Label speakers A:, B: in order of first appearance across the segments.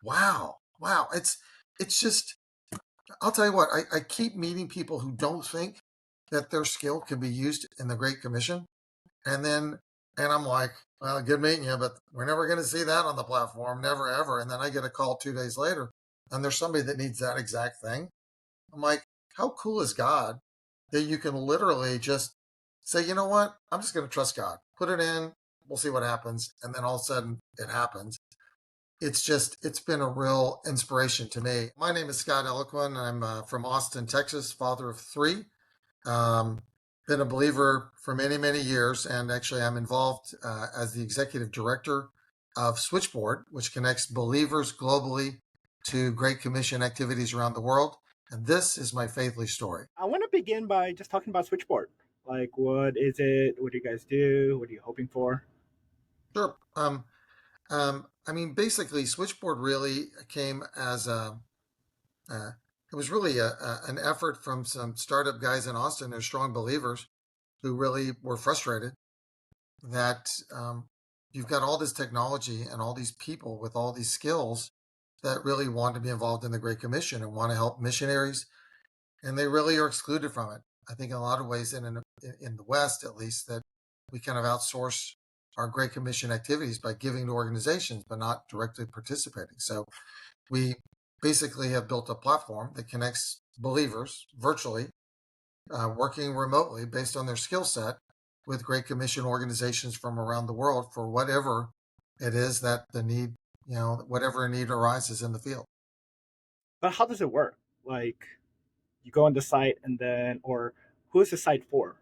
A: Wow. Wow. It's just, I'll tell you what, I keep meeting people who don't think that their skill can be used in the Great Commission. And then, and I'm like, well, good meeting you, but we're never going to see that on the platform, never ever. And then I get a call 2 days later, and there's somebody that needs that exact thing. I'm like, how cool is God that you can literally just say, you know what? I'm just going to trust God. Put it in, we'll see what happens. And then all of a sudden it happens. It's just, it's been a real inspiration to me. My name is Scott Eloquin. I'm from Austin, Texas, father of three. Um, been a believer for many, many years. And actually, I'm involved as the executive director of Switchboard, which connects believers globally to Great Commission activities around the world. And this is my faithly story.
B: I want to begin by just talking about Switchboard. Like, what is it? What do you guys do? What are you hoping for?
A: Sure. I mean, basically, Switchboard really came as uh, it was really an effort from some startup guys in Austin. They're strong believers who really were frustrated that you've got all this technology and all these people with all these skills that really want to be involved in the Great Commission and want to help missionaries, and they really are excluded from it. I think in a lot of ways, in the West at least, that we kind of outsource our Great Commission activities by giving to organizations, but not directly participating. So we basically have built a platform that connects believers virtually, working remotely based on their skill set with Great Commission organizations from around the world for whatever it is that the need, whatever need arises in the field.
B: But how does it work? Like, you go on the site and then, or who is the site for?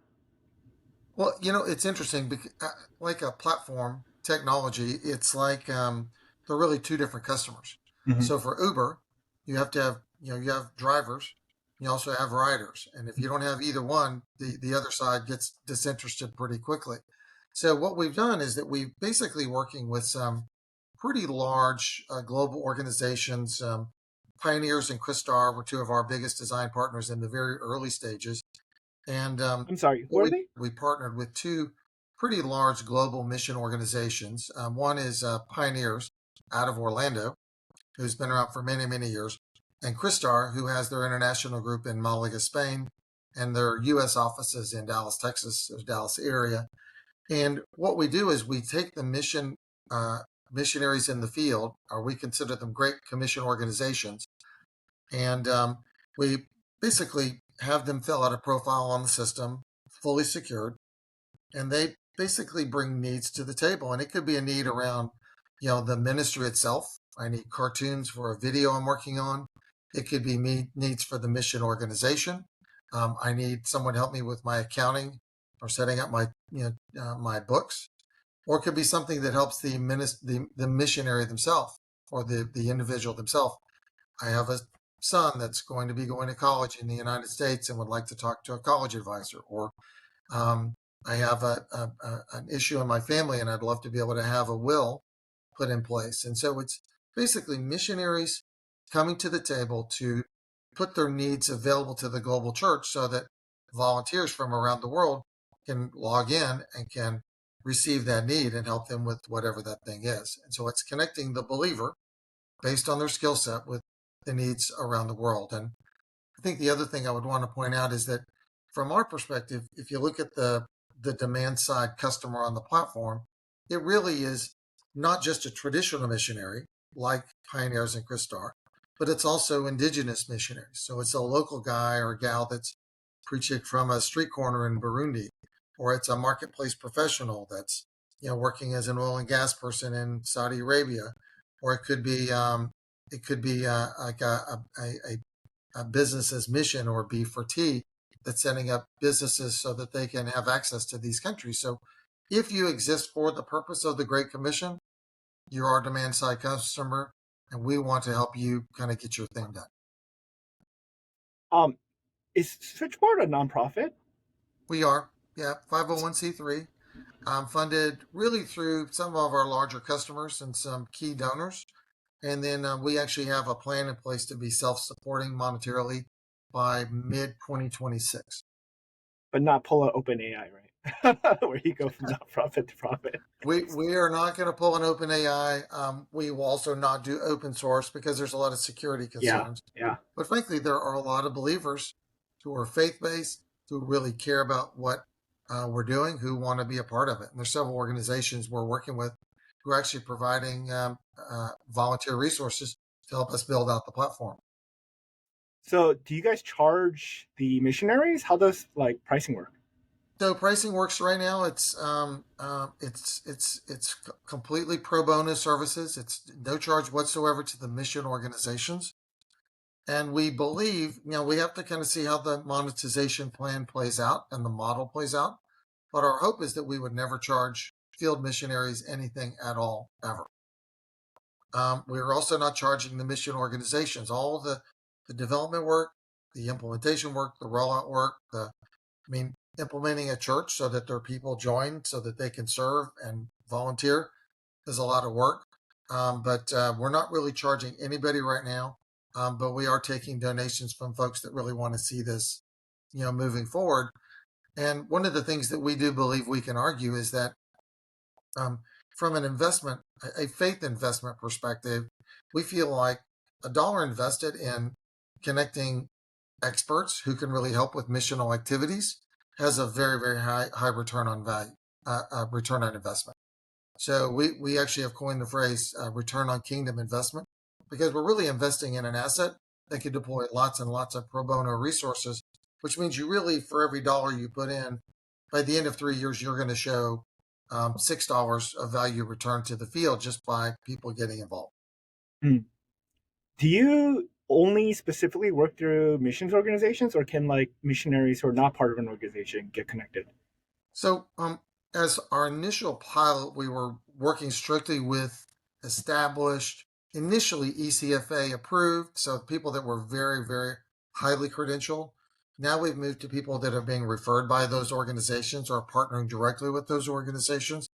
A: Well, it's interesting because, like a platform technology, it's like they're really two different customers.
B: Mm-hmm.
A: So for Uber, you have to have, you have drivers, you also have riders. And if you don't have either one, the other side gets disinterested pretty quickly. So what we've done is that we've basically working with some pretty large global organizations. Pioneers and Christar were two of our biggest design partners in the very early stages. And
B: I'm sorry, who
A: what
B: are
A: we
B: they?
A: we partnered with two pretty large global mission organizations. One is Pioneers out of Orlando, who's been around for many, many years, and Christar, who has their international group in Malaga, Spain, and their U.S. offices in Dallas, Texas, the Dallas area. And what we do is we take the missionaries in the field, or we consider them Great Commission organizations, and we basically have them fill out a profile on the system, fully secured, and they basically bring needs to the table. And it could be a need around, the ministry itself. I need cartoons for a video I'm working on. It could be needs for the mission organization. I need someone to help me with my accounting or setting up my, my books. Or it could be something that helps the missionary themselves or the individual themselves. I have a son that's going to be going to college in the United States and would like to talk to a college advisor, or um, I have an issue in my family and I'd love to be able to have a will put in place. And so it's basically missionaries coming to the table to put their needs available to the global church so that volunteers from around the world can log in and can receive that need and help them with whatever that thing is. And so it's connecting the believer based on their skill set with the needs around the world. And I think the other thing I would want to point out is that from our perspective, if you look at the demand side customer on the platform, it really is not just a traditional missionary like Pioneers and Christar, but it's also indigenous missionaries. So it's a local guy or gal that's preaching from a street corner in Burundi, or it's a marketplace professional that's working as an oil and gas person in Saudi Arabia, or it could be like a business's mission or B4T that's setting up businesses so that they can have access to these countries. So if you exist for the purpose of the Great Commission, you're our demand side customer, and we want to help you kind of get your thing done.
B: Um, is Switchboard a nonprofit?
A: We are, yeah, 501c3, funded really through some of our larger customers and some key donors. And then we actually have a plan in place to be self supporting monetarily by mid 2026.
B: But not pull an open AI, right? where you go from nonprofit to profit.
A: We are not going to pull an open AI. We will also not do open source because there's a lot of security
B: Yeah,
A: concerns.
B: yeah.
A: But frankly, there are a lot of believers who are faith based, who really care about what we're doing, who want to be a part of it. And there's several organizations we're working with who are actually providing volunteer resources to help us build out the platform.
B: So, do you guys charge the missionaries? How does like pricing work?
A: So pricing works right now. It's completely pro bono services. It's no charge whatsoever to the mission organizations. And we believe, we have to kind of see how the monetization plan plays out and the model plays out. But our hope is that we would never charge field missionaries anything at all, ever. We're also not charging the mission organizations. All the development work, the implementation work, the rollout work, implementing a church so that their people join so that they can serve and volunteer is a lot of work. But we're not really charging anybody right now. But we are taking donations from folks that really want to see this, moving forward. And one of the things that we do believe we can argue is that um, from an investment, a faith investment perspective, we feel like a dollar invested in connecting experts who can really help with missional activities has a very, very high return on value, return on investment. So we actually have coined the phrase return on kingdom investment because we're really investing in an asset that can deploy lots and lots of pro bono resources, which means you really, for every dollar you put in, by the end of 3 years, you're going to show $6 of value return to the field just by people getting involved.
B: Hmm. Do you only specifically work through missions organizations, or can like missionaries who are not part of an organization get connected?
A: So, as our initial pilot, we were working strictly with established, initially ECFA approved, so people that were very, very highly credentialed. Now we've moved to people that are being referred by those organizations or partnering directly with those organizations.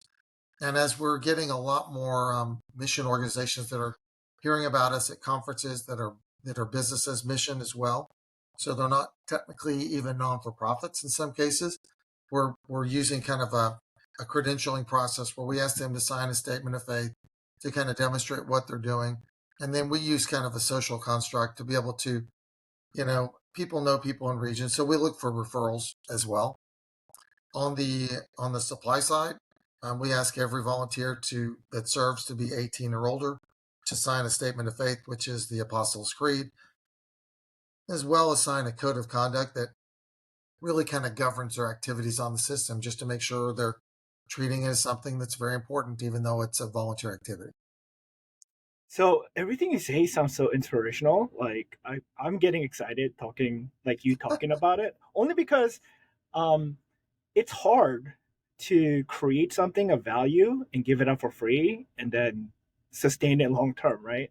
A: And as we're getting a lot more mission organizations that are hearing about us at conferences that are businesses mission as well, so they're not technically even non for profits in some cases. We're using kind of a credentialing process where we ask them to sign a statement of faith to kind of demonstrate what they're doing, and then we use kind of a social construct to be able to, people know people in regions, so we look for referrals as well. On the supply side, we ask every volunteer that serves to be 18 or older to sign a statement of faith, which is the Apostles' Creed, as well as sign a code of conduct that really kind of governs their activities on the system, just to make sure they're treating it as something that's very important, even though it's a volunteer activity.
B: So everything you say sounds so inspirational. Like I'm getting excited talking like you talking about it. Only because um it's hard to create something of value and give it up for free and then sustain it long term, right?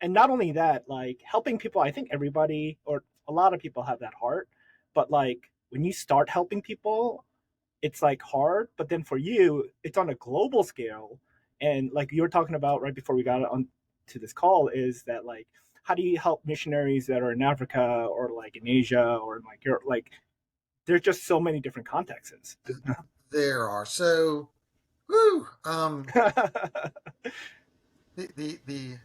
B: And not only that, like helping people, I think everybody or a lot of people have that heart, but like when you start helping people, it's like hard. But then for you, it's on a global scale. And like you were talking about right before we got on to this call, is that like how do you help missionaries that are in Africa or like in Asia or in like Europe? Like there's just so many different contexts.
A: There are so, woo, the the the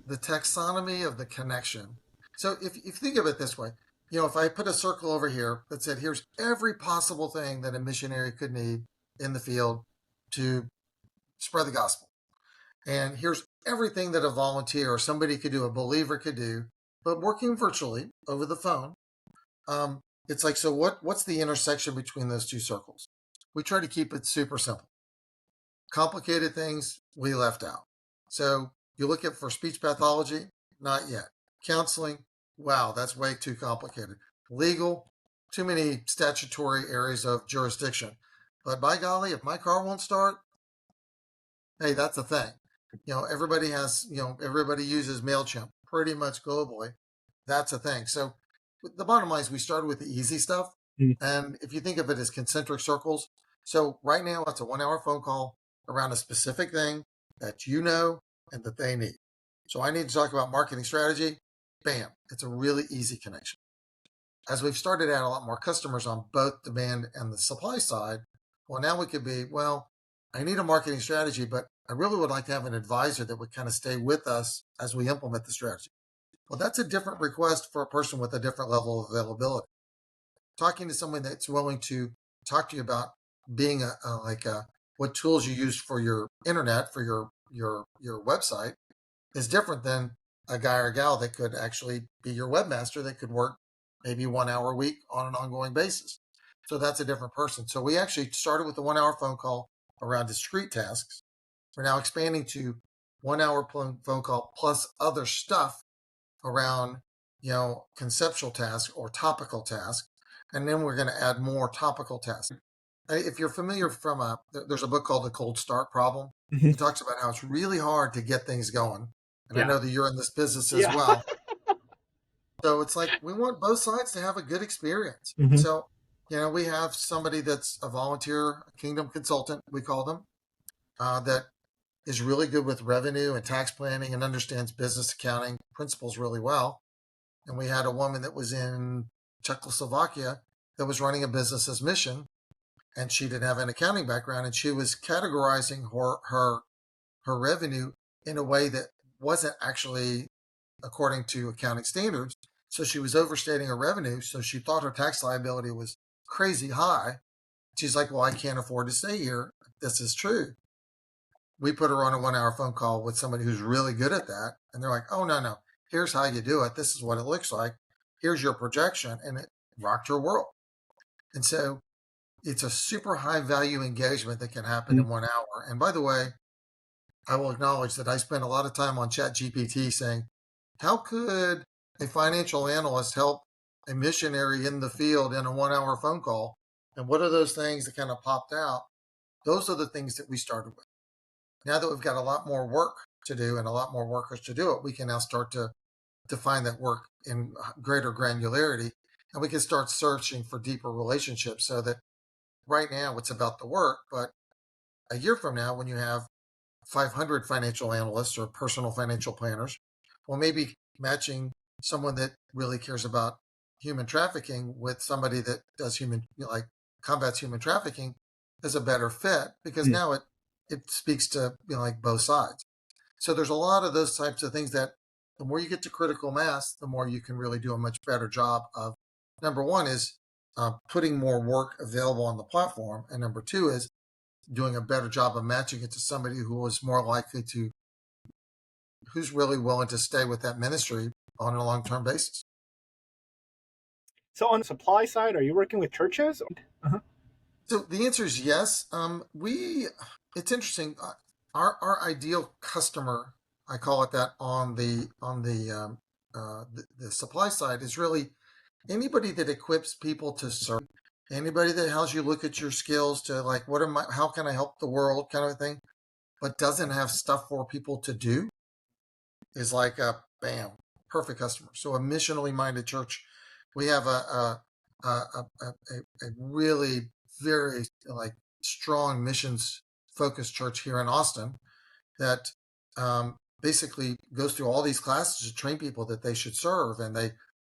A: the taxonomy of the connection. So if you think of it this way, if I put a circle over here that said, here's every possible thing that a missionary could need in the field to spread the gospel, and here's everything that a volunteer or somebody could do, a believer could do, but working virtually over the phone. It's like, so what's the intersection between those two circles? We try to keep it super simple. Complicated things we left out. So you look at for speech pathology, not yet. Counseling, wow, that's way too complicated. Legal, too many statutory areas of jurisdiction. But by golly, if my car won't start, hey, that's a thing. Everybody uses MailChimp pretty much globally. That's a thing. So the bottom line is we started with the easy stuff. And if you think of it as concentric circles, so right now it's a 1 hour phone call around a specific thing that you know and that they need. So I need to talk about marketing strategy. Bam, it's a really easy connection. As we've started to add a lot more customers on both demand and the supply side, Well, now we could be, well, I need a marketing strategy, but I really would like to have an advisor that would kind of stay with us as we implement the strategy. Well, that's a different request for a person with a different level of availability. Talking to someone that's willing to talk to you about being what tools you use for your internet, for your website, is different than a guy or gal that could actually be your webmaster that could work maybe 1 hour a week on an ongoing basis. So that's a different person. So we actually started with a 1 hour phone call around discrete tasks. We're now expanding to 1 hour phone call plus other stuff around, conceptual tasks or topical tasks. And then we're going to add more topical tasks. If you're familiar there's a book called The Cold Start Problem.
B: Mhm.
A: It talks about how it's really hard to get things going. And I
B: Yeah.
A: know that you're in this business as
B: Yeah.
A: well. So it's like we want both sides to have a good experience.
B: Hmm.
A: So, we have somebody that's a volunteer, a kingdom consultant, we call them, that is really good with revenue and tax planning and understands business accounting principles really well. And we had a woman that was in Czechoslovakia that was running a business as mission, and she didn't have an accounting background, and she was categorizing her revenue in a way that wasn't actually according to accounting standards. So she was overstating her revenue. So she thought her tax liability was crazy high. She's like, well, I can't afford to stay here. This is true. We put her on a 1 hour phone call with somebody who's really good at that. And they're like, oh, no, no. Here's how you do it. This is what it looks like. Here's your projection. And it rocked her world. And so it's a super high value engagement that can happen in 1 hour. And by the way, I will acknowledge that I spent a lot of time on ChatGPT saying, how could a financial analyst help a missionary in the field in a 1 hour phone call? And what are those things that kind of popped out? Those are the things that we started with. Now that we've got a lot more work to do and a lot more workers to do it, we can now start to define that work in greater granularity. And we can start searching for deeper relationships so that right now it's about the work. But a year from now, when you have 500 financial analysts or personal financial planners, well, maybe matching someone that really cares about human trafficking with somebody that does combats human trafficking is a better fit because now it speaks to like both sides. So there's a lot of those types of things that the more you get to critical mass, the more you can really do a much better job of. Number one is putting more work available on the platform, and number two is doing a better job of matching it to somebody who is more likely to, who's really willing to stay with that ministry on a long-term basis.
B: So on the supply side, are you working with churches? Uh-huh.
A: So the answer is yes. It's interesting. Our ideal customer, I call it that, on the supply side is really anybody that equips people to serve, anybody that helps you look at your skills to like, how can I help the world kind of thing, but doesn't have stuff for people to do is like a bam, perfect customer. So a missionally minded church, we have a really very like strong missions focused church here in Austin that basically goes through all these classes to train people that they should serve, and they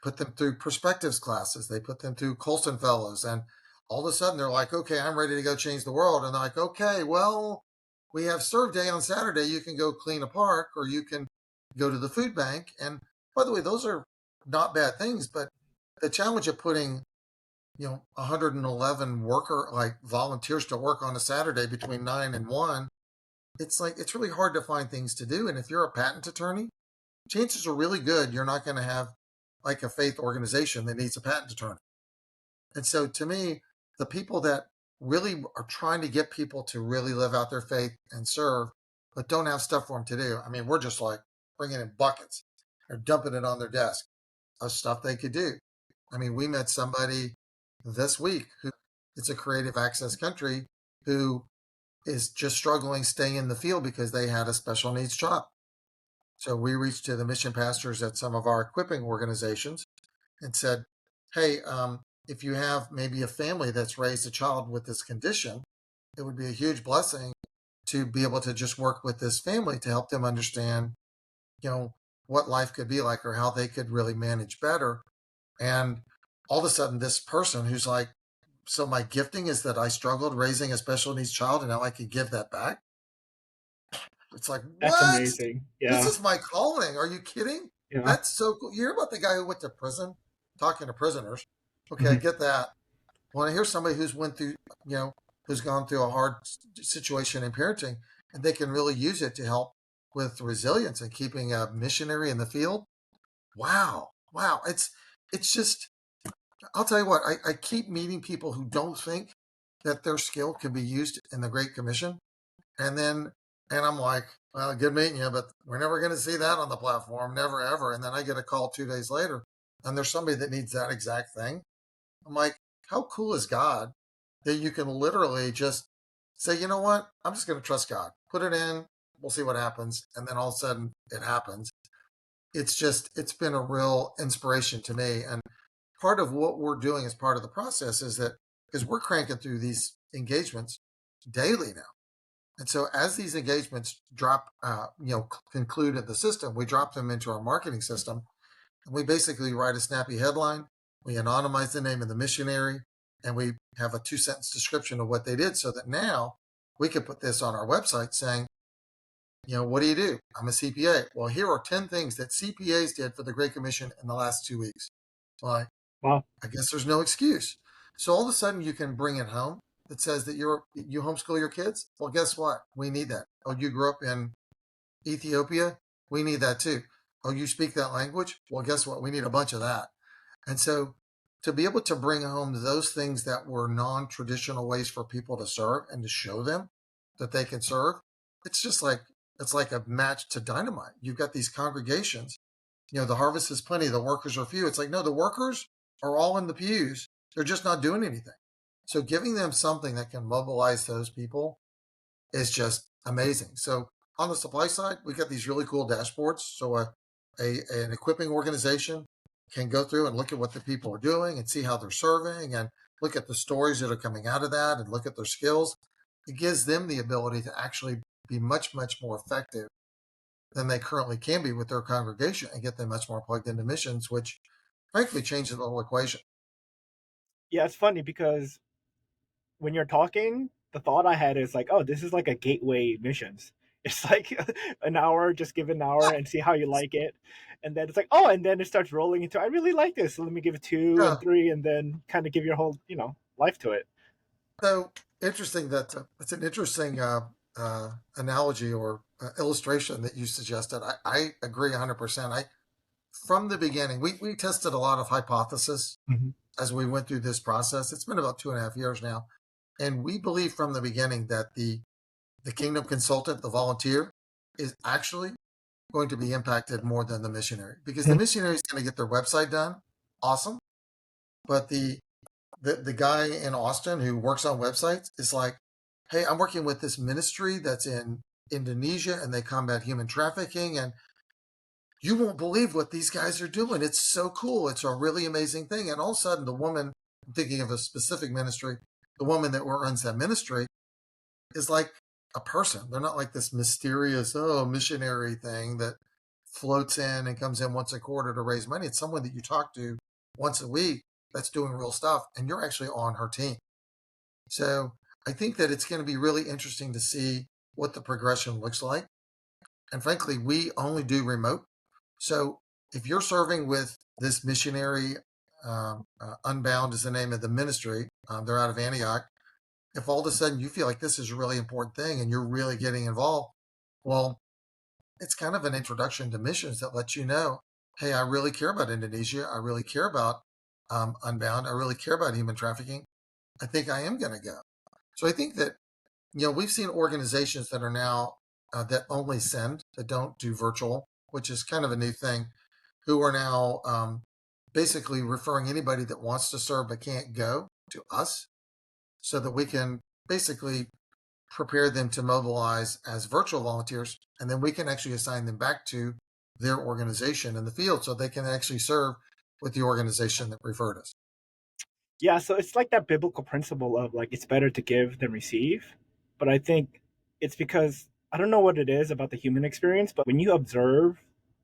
A: put them through perspectives classes, they put them through Colson Fellows, and all of a sudden they're like, okay, I'm ready to go change the world. And they're like, okay, well, we have serve day on Saturday. You can go clean a park or you can go to the food bank. And by the way, those are not bad things, but the challenge of putting 111 volunteers to work on a Saturday between 9 and 1, it's really hard to find things to do. And if you're a patent attorney, chances are really good you're not going to have like a faith organization that needs a patent attorney. And so to me, the people that really are trying to get people to really live out their faith and serve, but don't have stuff for them to do, I mean, we're just like bringing in buckets or dumping it on their desk of stuff they could do. I mean, we met somebody this week who, it's a creative access country, who is just struggling staying in the field because they had a special needs child. So we reached to the mission pastors at some of our equipping organizations and said, hey, if you have maybe a family that's raised a child with this condition, it would be a huge blessing to be able to just work with this family to help them understand, what life could be like or how they could really manage better. And all of a sudden, this person who's like So my gifting is that I struggled raising a special needs child, and now I can give that back. It's like,
B: That's
A: what?
B: amazing.
A: This
B: Yeah.
A: is my calling. Are you kidding?
B: Yeah.
A: That's so cool. You hear about the guy who went to prison talking to prisoners? Okay, I
B: Mhm.
A: get that. When I hear somebody who's went through, who's gone through a hard situation in parenting, and they can really use it to help with resilience and keeping a missionary in the field. Wow, wow. It's just. I'll tell you what. I keep meeting people who don't think that their skill can be used in the Great Commission, and then and I'm like, well, good meeting you, but we're never going to see that on the platform, never ever. And then I get a call 2 days later, and there's somebody that needs that exact thing. I'm like, how cool is God that you can literally just say, you know what? I'm just going to trust God. Put it in. We'll see what happens. And then all of a sudden it happens. It's been a real inspiration to me. And part of what we're doing as part of the process is that because we're cranking through these engagements daily now. And so as these engagements drop, conclude at the system, we drop them into our marketing system. And we basically write a snappy headline. We anonymize the name of the missionary, and we have a 2 sentence description of what they did so that now we can put this on our website saying, what do you do? I'm a CPA. Well, here are 10 things that CPAs did for the Great Commission in the last 2 weeks. Well,
B: Wow.
A: I guess there's no excuse. So all of a sudden you can bring it home that says that you homeschool your kids. Well, guess what? We need that. Oh, you grew up in Ethiopia? We need that too. Oh, you speak that language? Well, guess what? We need a bunch of that. And so to be able to bring home those things that were non-traditional ways for people to serve and to show them that they can serve, it's just like it's like a match to dynamite. You've got these congregations, the harvest is plenty, the workers are few. It's like, no, the workers are all in the pews. They're just not doing anything. So giving them something that can mobilize those people is just amazing. So on the supply side, we got these really cool dashboards. So an equipping organization can go through and look at what the people are doing and see how they're serving and look at the stories that are coming out of that and look at their skills. It gives them the ability to actually be much, much more effective than they currently can be with their congregation and get them much more plugged into missions, which frankly changes the whole equation.
B: Yeah, it's funny because when you're talking, the thought I had is like, oh, this is like a gateway missions. It's like an hour, just give an hour and see how you like it. And then it's like, oh, and then it starts rolling into, I really like this. So let me give it two
A: Yeah.
B: and three, and then kind of give your whole, life to it.
A: So interesting that it's an interesting analogy or illustration that you suggested. I agree 100%. From the beginning, we tested a lot of hypotheses
B: Mm-hmm.
A: as we went through this process. It's been about 2.5 years now. And we believe from the beginning that the kingdom consultant, the volunteer, is actually going to be impacted more than the missionary because the missionary is going to get their website done. Awesome. But the guy in Austin who works on websites is like, hey, I'm working with this ministry that's in Indonesia and they combat human trafficking. And you won't believe what these guys are doing. It's so cool. It's a really amazing thing. And all of a sudden, the woman, I'm thinking of a specific ministry, the woman that runs that ministry is like a person. They're not like this mysterious, missionary thing that floats in and comes in once a quarter to raise money. It's someone that you talk to once a week that's doing real stuff, and you're actually on her team. So I think that it's going to be really interesting to see what the progression looks like. And frankly, we only do remote. So if you're serving with this missionary, Unbound is the name of the ministry, they're out of Antioch. If all of a sudden you feel like this is a really important thing and you're really getting involved, well, it's kind of an introduction to missions that lets you know, hey, I really care about Indonesia. I really care about Unbound. I really care about human trafficking. I think I am going to go. So I think that, we've seen organizations that are now that only send, that don't do virtual, which is kind of a new thing, who are now basically referring anybody that wants to serve but can't go to us so that we can basically prepare them to mobilize as virtual volunteers, and then we can actually assign them back to their organization in the field so they can actually serve with the organization that referred us.
B: Yeah, so it's like that biblical principle of like it's better to give than receive. But I think it's because I don't know what it is about the human experience, but when you observe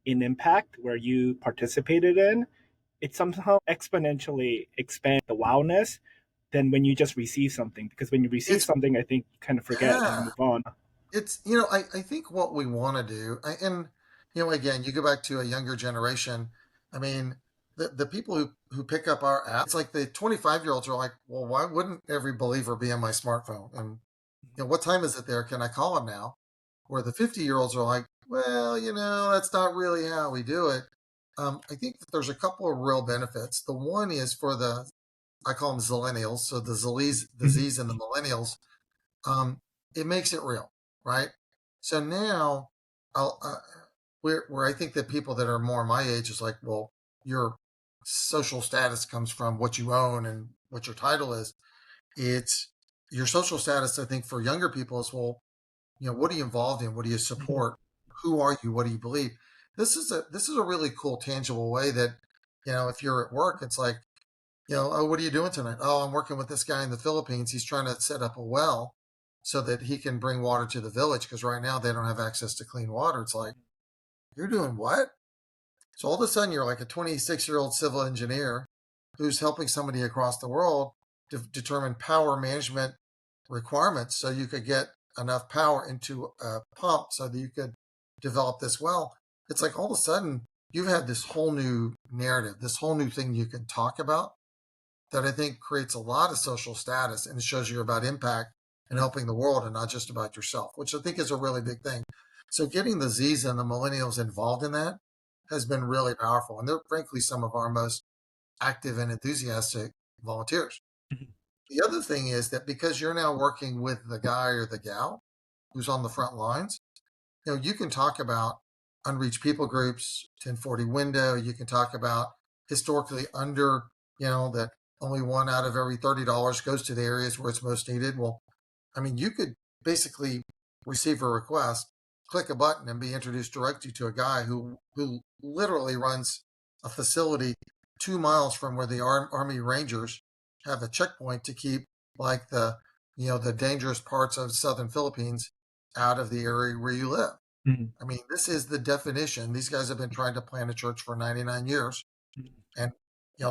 B: an impact where you participated in, it somehow exponentially expands the wowness than when you just receive something. Because when you receive
A: It's
B: something, I think you kind of forget and you
A: yeah.
B: move on.
A: It's I think what we want to do, and again, you go back to a younger generation. I mean, the people who pick up our app, it's like the 25-year-olds are like, well, why wouldn't every believer be on my smartphone? And what time is it there? Can I call him now? Where the 50-year-olds are like, well, that's not really how we do it. I think that there's a couple of real benefits. The one is for I call them zillennials, so the
B: Mhm.
A: Z's and the millennials. um, it makes it real, right? So now, I'll, where I think that people that are more my age is like, well, your social status comes from what you own and what your title is. It's your social status. I think for younger people is, well, what are you involved in? What do you
B: Mhm.
A: support? Who are you? What do you believe? This is a really cool, tangible way that if you're at work, it's like, oh, what are you doing tonight? Oh, I'm working with this guy in the Philippines. He's trying to set up a well so that he can bring water to the village because right now they don't have access to clean water. It's like, you're doing what? So all of a sudden, you're like a 26-year-old civil engineer who's helping somebody across the world to determine power management requirements so you could get enough power into a pump so that you could develop this well. It's like all of a sudden, you've had this whole new narrative, this whole new thing you can talk about that I think creates a lot of social status and it shows you about impact and helping the world and not just about yourself, which I think is a really big thing. So getting the Z's and the millennials involved in that has been really powerful. And they're frankly some of our most active and enthusiastic volunteers.
B: Mhm.
A: The other thing is that because you're now working with the guy or the gal who's on the front lines, you can talk about unreached people groups, 1040 window. You can talk about historically under, that only one out of every $30 goes to the areas where it's most needed. Well, I mean, you could basically receive a request, click a button, and be introduced directly to a guy who literally runs a facility 2 miles from where the Army Rangers have a checkpoint to keep like the dangerous parts of southern Philippines out of the area where you live.
B: Mhm.
A: I mean, this is the definition. These guys have been trying to plant a church for 99 years.
B: Mhm.
A: And,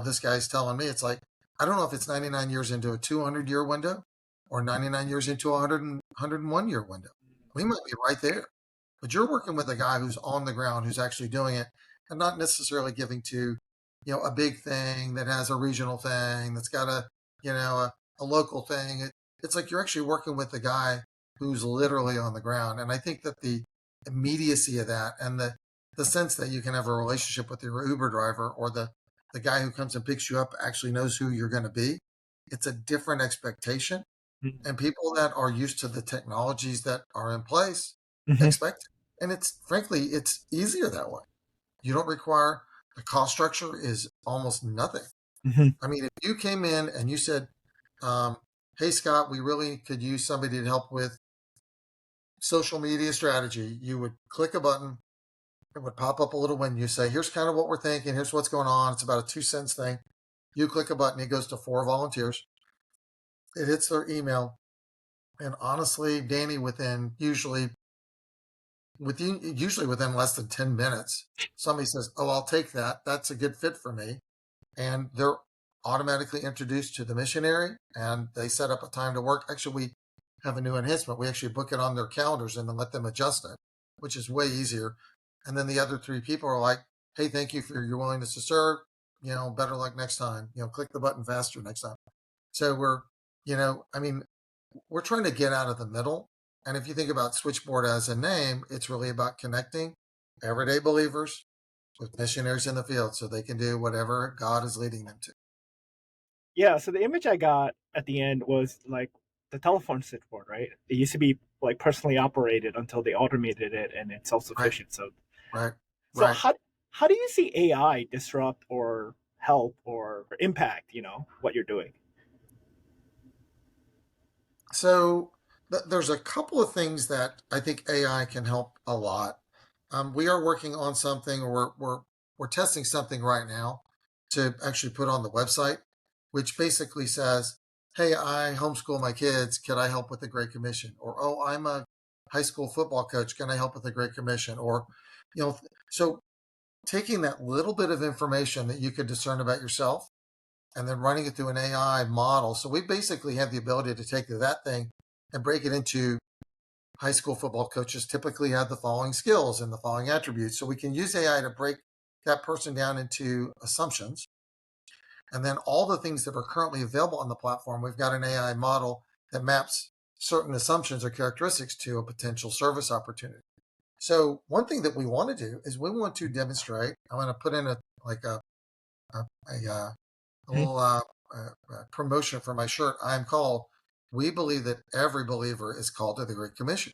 A: this guy's telling me it's like, I don't know if it's 99 years into a 200-year window or 99 years into a 101-year window. We might be right there. But you're working with a guy who's on the ground, who's actually doing it, and not necessarily giving to, a big thing that has a regional thing that's got a local thing. It's like you're actually working with the guy who's literally on the ground. And I think that the immediacy of that and the sense that you can have a relationship with your Uber driver or the guy who comes and picks you up actually knows who you're going to be. It's a different expectation.
B: Mhm.
A: And people that are used to the technologies that are in place
B: Mhm.
A: expect it. And it's frankly, it's easier that way. You don't require the cost structure is almost nothing.
B: Mhm.
A: I mean, if you came in and you said, um, hey, Scott, we really could use somebody to help with social media strategy, you would click a button. It would pop up a little window. You say, here's kind of what we're thinking. Here's what's going on. It's about a 2 cents thing. You click a button. It goes to 4 volunteers. It hits their email. And honestly, Danny, usually within less than 10 minutes, somebody says, oh, I'll take that. That's a good fit for me. And they're automatically introduced to the missionary and they set up a time to work. Actually, we have a new enhancement. We actually book it on their calendars and then let them adjust it, which is way easier. And then the other three people are like, hey, thank you for your willingness to serve. Better luck next time. Click the button faster next time. So I mean, we're trying to get out of the middle. And if you think about Switchboard as a name, it's really about connecting everyday believers with missionaries in the field so they can do whatever God is leading them to.
B: Yeah, so the image I got at the end was like the telephone switchboard, right? It used to be like personally operated until they automated it and it's self
A: Right,
B: sufficient. So
A: right,
B: so
A: right.
B: how do you see AI disrupt or help or impact, what you're doing?
A: So there's a couple of things that I think AI can help a lot. We are working on something, or we're testing something right now to actually put on the website, which basically says, "Hey, I homeschool my kids. Can I help with the Great Commission?" Or, "Oh, I'm a high school football coach. Can I help with the Great Commission?" Or, so taking that little bit of information that you could discern about yourself and then running it through an AI model. So we basically have the ability to take that thing and break it into high school football coaches typically have the following skills and the following attributes. So we can use AI to break that person down into assumptions. And then all the things that are currently available on the platform, we've got an AI model that maps certain assumptions or characteristics to a potential service opportunity. So one thing that we want to do is we want to demonstrate. I want to put in a little promotion for my shirt. I'm called. We believe that every believer is called to the Great Commission.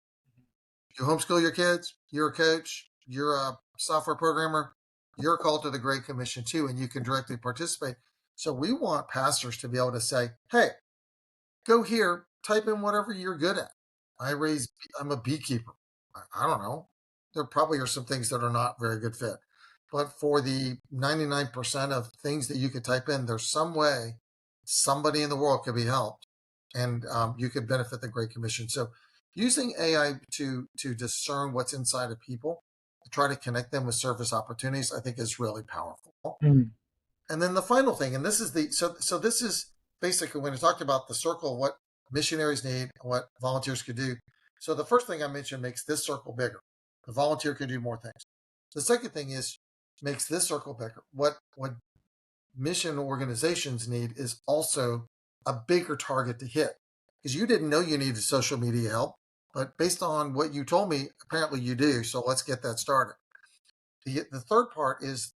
A: You homeschool your kids. You're a coach. You're a software programmer. You're called to the Great Commission too, and you can directly participate. So we want pastors to be able to say, "Hey, go here, type in whatever you're good at. I'm a beekeeper. I don't know. There probably are some things that are not very good fit. But for the 99% of things that you could type in, there's some way somebody in the world could be helped and you could benefit the Great Commission. So using AI to discern what's inside of people, to try to connect them with service opportunities, I think is really powerful.
B: Mm.
A: And then the final thing, and this is so this is basically when I talked about the circle of what missionaries need, what volunteers could do. So the first thing I mentioned makes this circle bigger. The volunteer can do more things. The second thing is makes this circle bigger. What mission organizations need is also a bigger target to hit. Because you didn't know you needed social media help, but based on what you told me, apparently you do. So let's get that started. The third part is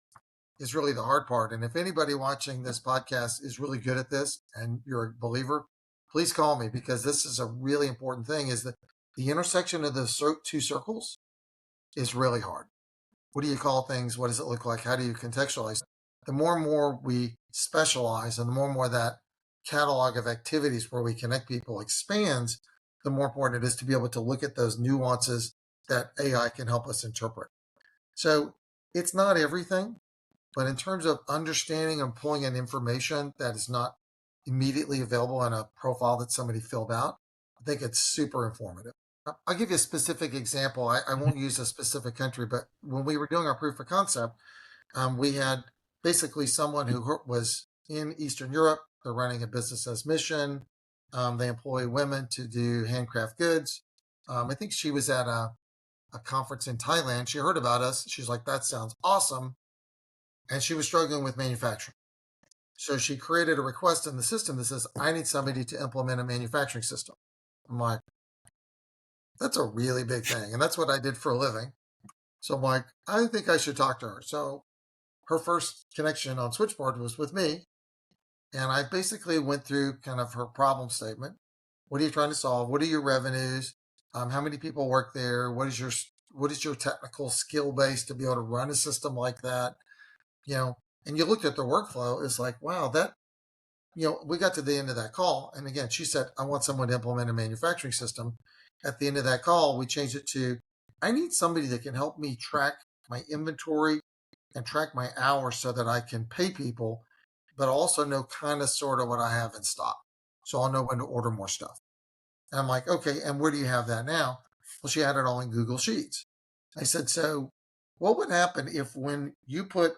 A: really the hard part. And if anybody watching this podcast is really good at this and you're a believer, please call me because this is a really important thing is that the intersection of the two circles is really hard. What do you call things? What does it look like? How do you contextualize? The more and more we specialize and the more and more that catalog of activities where we connect people expands, the more important it is to be able to look at those nuances that AI can help us interpret. So it's not everything, but in terms of understanding and pulling in information that is not immediately available in a profile that somebody filled out, I think it's super informative. I'll give you a specific example. I won't use a specific country, but when we were doing our proof of concept, we had basically someone who was in Eastern Europe. They're running a business as mission. They employ women to do handcraft goods. I think she was at a conference in Thailand. She heard about us. She's like, that sounds awesome. And she was struggling with manufacturing. So she created a request in the system that says, I need somebody to implement a manufacturing system. I'm like, that's a really big thing. And that's what I did for a living. So I'm like, I think I should talk to her. So her first connection on Switchboard was with me. And I basically went through kind of her problem statement. What are you trying to solve? What are your revenues? How many people work there? What is your technical skill base to be able to run a system like that? And you looked at the workflow, it's like, wow, we got to the end of that call. And again, she said, I want someone to implement a manufacturing system. At the end of that call, we changed it to, I need somebody that can help me track my inventory and track my hours so that I can pay people, but also know kind of sort of what I have in stock. So I'll know when to order more stuff. And I'm like, okay, and where do you have that now? Well, she had it all in Google Sheets. I said, so what would happen if when you put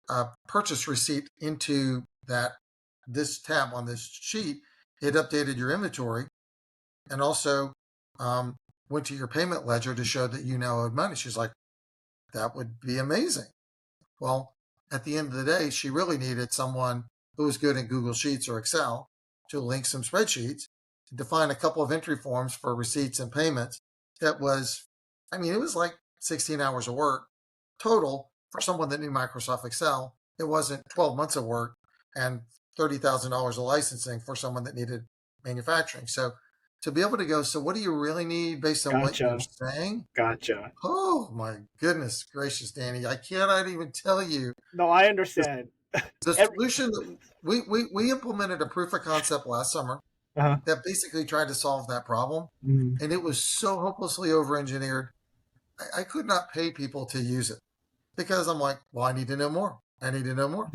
A: a purchase receipt into this tab on this sheet, it updated your inventory and also went to your payment ledger to show that you now owed money. She's like, that would be amazing. Well, at the end of the day, she really needed someone who was good in Google Sheets or Excel to link some spreadsheets to define a couple of entry forms for receipts and payments. It was like 16 hours of work total for someone that knew Microsoft Excel. It wasn't 12 months of work and $30,000 of licensing for someone that needed manufacturing. So to be able to go, so what do you really need based on what you're saying?
B: Gotcha.
A: Oh my goodness gracious, Danny. I cannot even tell you.
B: No, I understand.
A: The solution that we implemented a proof of concept last summer that basically tried to solve that problem.
B: Mm.
A: And it was so hopelessly over engineered. I could not pay people to use it because I'm like, well, I need to know more. I need to know more.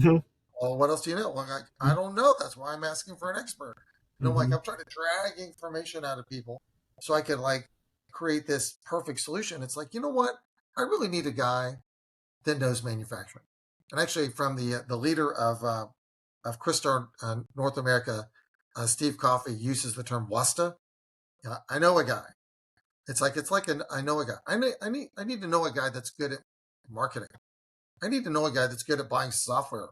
A: Well, what else do you know? Well, I don't know. That's why I'm asking for an expert. And I'm like, I'm trying to drag information out of people so I could create this perfect solution. It's like, you know what? I really need a guy that knows manufacturing. And actually, from the leader of of Christar North America, Steve Coffey uses the term wasta. I know a guy. I know a guy. I need to know a guy that's good at marketing. I need to know a guy that's good at buying software.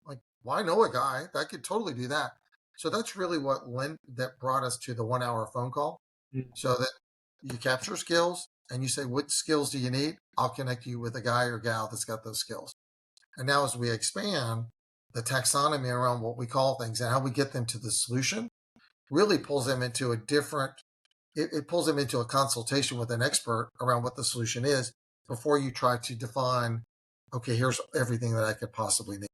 A: Like, why know a guy that could totally do that? So that's really that brought us to the 1 hour phone call, so that you capture skills and you say, what skills do you need? I'll connect you with a guy or gal that's got those skills. And now as we expand the taxonomy around what we call things and how we get them to the solution, really pulls them into a different, it pulls them into a consultation with an expert around what the solution is before you try to define, okay, here's everything that I could possibly need.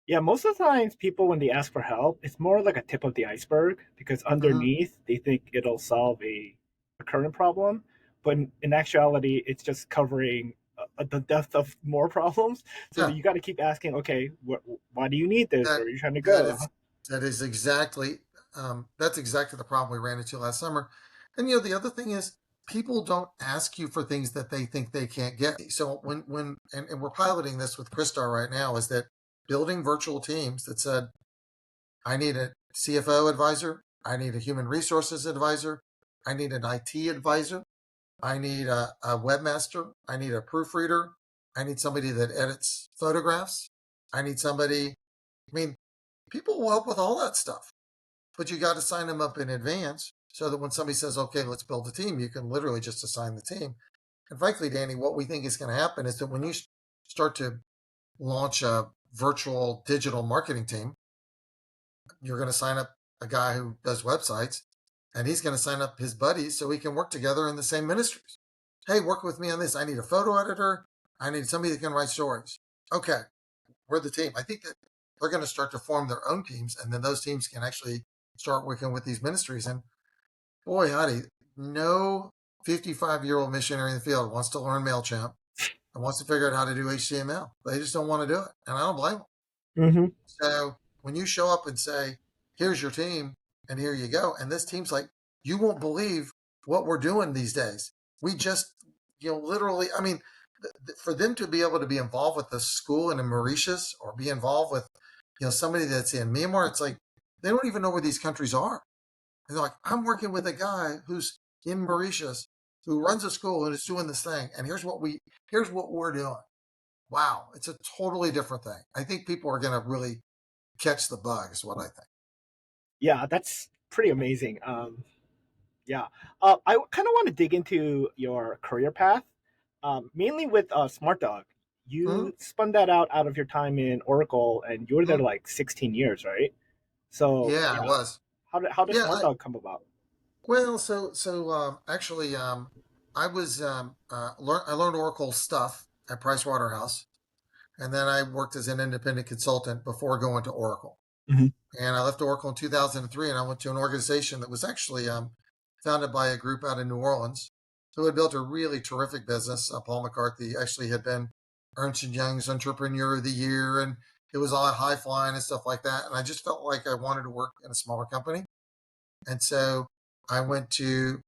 B: Yeah, most of the times people when they ask for help, it's more like a tip of the iceberg because
A: Mm-hmm.
B: underneath they think it'll solve a current problem, but in actuality, it's just covering the depth of more problems. So
A: Yeah,
B: you got to keep asking, okay, why do you need this?
A: that
B: Where are you trying to
A: that
B: go?
A: is that is exactly that's exactly the problem we ran into last summer. And the other thing is people don't ask you for things that they think they can't get. So and we're piloting this with Christar right now, is that building virtual teams that said, I need a CFO advisor, I need a human resources advisor, I need an IT advisor, I need a webmaster, I need a proofreader, I need somebody that edits photographs, I need somebody. I mean, people will help with all that stuff, but you got to sign them up in advance so that when somebody says, okay, let's build a team, you can literally just assign the team. And frankly, Danny, what we think is going to happen is that when you start to launch a virtual digital marketing team, you're going to sign up a guy who does websites, and he's going to sign up his buddies so we can work together in the same ministries. Hey, work with me on this. I need a photo editor. I need somebody that can write stories. Okay, we're the team. I think that they're going to start to form their own teams, and then those teams can actually start working with these ministries. And boy, howdy, no 55-year-old missionary in the field wants to learn MailChimp and wants to figure out how to do HTML. They just don't want to do it. And I don't blame them.
B: Mm-hmm.
A: So when you show up and say, here's your team, and here you go, and this team's like, you won't believe what we're doing these days. We just, literally, I mean, for them to be able to be involved with the school in Mauritius or be involved with, somebody that's in Myanmar, it's like they don't even know where these countries are. And they're like, I'm working with a guy who's in Mauritius who runs a school and is doing this thing, and here's what we're doing. Wow, it's a totally different thing. I think people are going to really catch the bug, is what I think.
B: Yeah, that's pretty amazing. Yeah, I kind of want to dig into your career path, mainly with Smart Dog.
A: Mm-hmm.
B: You spun that out of your time in Oracle, and you were there
A: Mm-hmm.
B: like 16 years, right? So
A: Yeah, I
B: yeah,
A: was.
B: how did
A: Yeah,
B: Smart Dog come about?
A: well, actually, I learned Oracle stuff at Price Waterhouse, and then I worked as an independent consultant before going to Oracle.
B: Hmm.
A: And I left Oracle in 2003, and I went to an organization that was actually founded by a group out in New Orleans who had built a really terrific business. Paul McCarthy actually had been Ernst& Young's Entrepreneur of the Year, and it was all high flying and stuff like that. And I just felt like I wanted to work in a smaller company. And so I went to,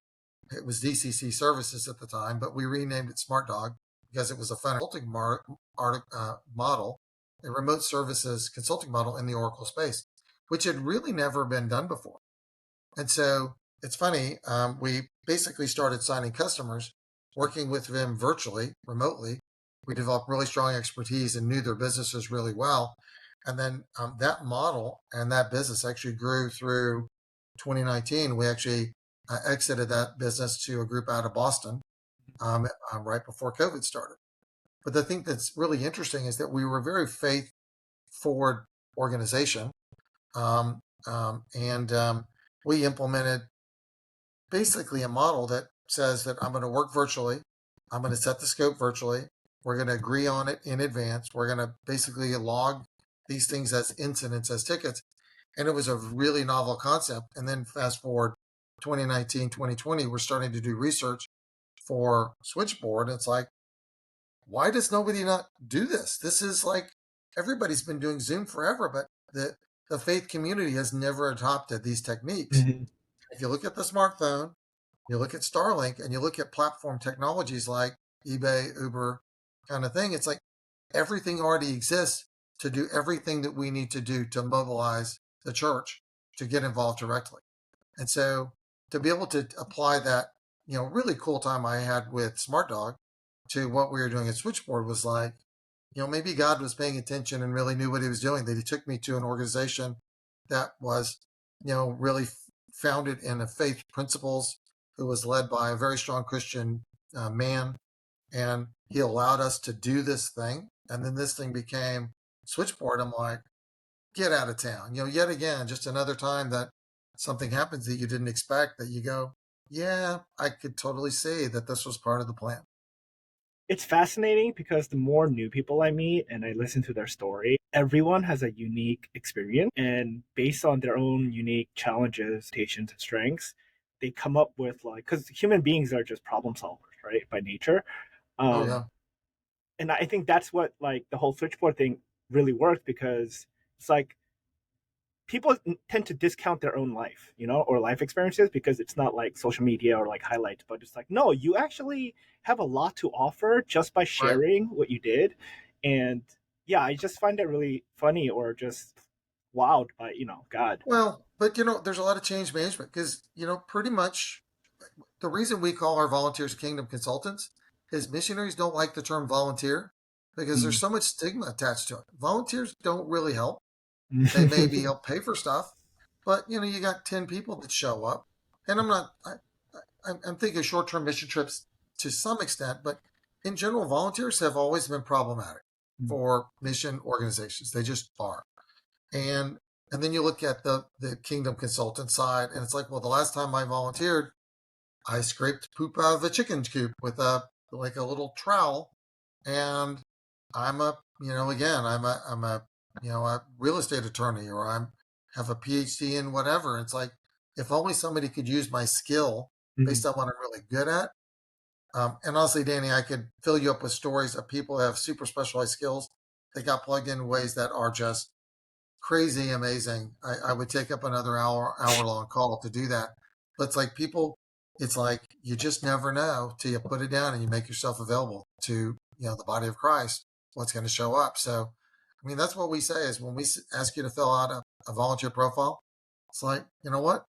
A: it was DCC Services at the time, but we renamed it Smart Dog because it was a fun consulting model, a remote services consulting model in the Oracle space, which had really never been done before. And so it's funny, we basically started signing customers, working with them virtually, remotely. We developed really strong expertise and knew their businesses really well. And then that model and that business actually grew through 2019. We actually exited that business to a group out of Boston right before COVID started. But the thing that's really interesting is that we were a very faith forward organization. Um, and We implemented basically a model that says that I'm going to work virtually. I'm going to set the scope virtually. We're going to agree on it in advance. We're going to basically log these things as incidents, as tickets. And it was a really novel concept. And then fast forward 2019, 2020, we're starting to do research for Switchboard. It's like, why does nobody not do this? This is like everybody's been doing Zoom forever, but the faith community has never adopted these techniques.
B: Hmm.
A: If you look at the smartphone, you look at Starlink, and you look at platform technologies like eBay, Uber, kind of thing, it's like everything already exists. to do everything that we need to do to mobilize the church to get involved directly. And so to be able to apply that, really cool time I had with Smart Dog to what we were doing at Switchboard was like, maybe God was paying attention and really knew what he was doing, that he took me to an organization that was, really founded in a faith principles, who was led by a very strong Christian man. And he allowed us to do this thing. And then this thing became Switchboard. I'm like, get out of town. Yet again, just another time that something happens that you didn't expect, that you go, yeah, I could totally see that this was part of the plan.
B: It's fascinating because the more new people I meet and I listen to their story, everyone has a unique experience. And based on their own unique challenges, limitations, and strengths, they come up with like, because human beings are just problem solvers, right, by nature.
A: Oh,
B: Um,
A: yeah.
B: and I think that's what like the whole switchboard thing really worked because it's like people tend to discount their own life, or life experiences because it's not like social media or like highlights, but it's like, no, you actually have a lot to offer just by
A: Right.
B: sharing what you did. And yeah, I just find it really funny or just wowed by, God.
A: Well, but there's a lot of change management because, pretty much the reason we call our volunteers kingdom consultants is missionaries don't like the term volunteer because there's
B: Mm.
A: so much stigma attached to it. Volunteers don't really help. They maybe help pay for stuff, but you got 10 people that show up. And I'm thinking short term mission trips to some extent, but in general, volunteers have always been problematic for mission organizations. They just are. And and then you look at the kingdom consultant side, and it's like, well, the last time I volunteered, I scraped poop out of a chicken coop with a little trowel, and I'm a real estate attorney, or I'm have a PhD in whatever. It's like, if only somebody could use my skill based on what I'm really good at. And honestly, Danny, I could fill you up with stories of people that have super specialized skills that got plugged in ways that are just crazy amazing. I would take up another hour long call to do that. But it's like people, it's like you just never know till you put it down and you make yourself available to the body of Christ. What's going to show up? So, I mean, that's what we say is when we ask you to fill out a volunteer profile. It's like, you know what?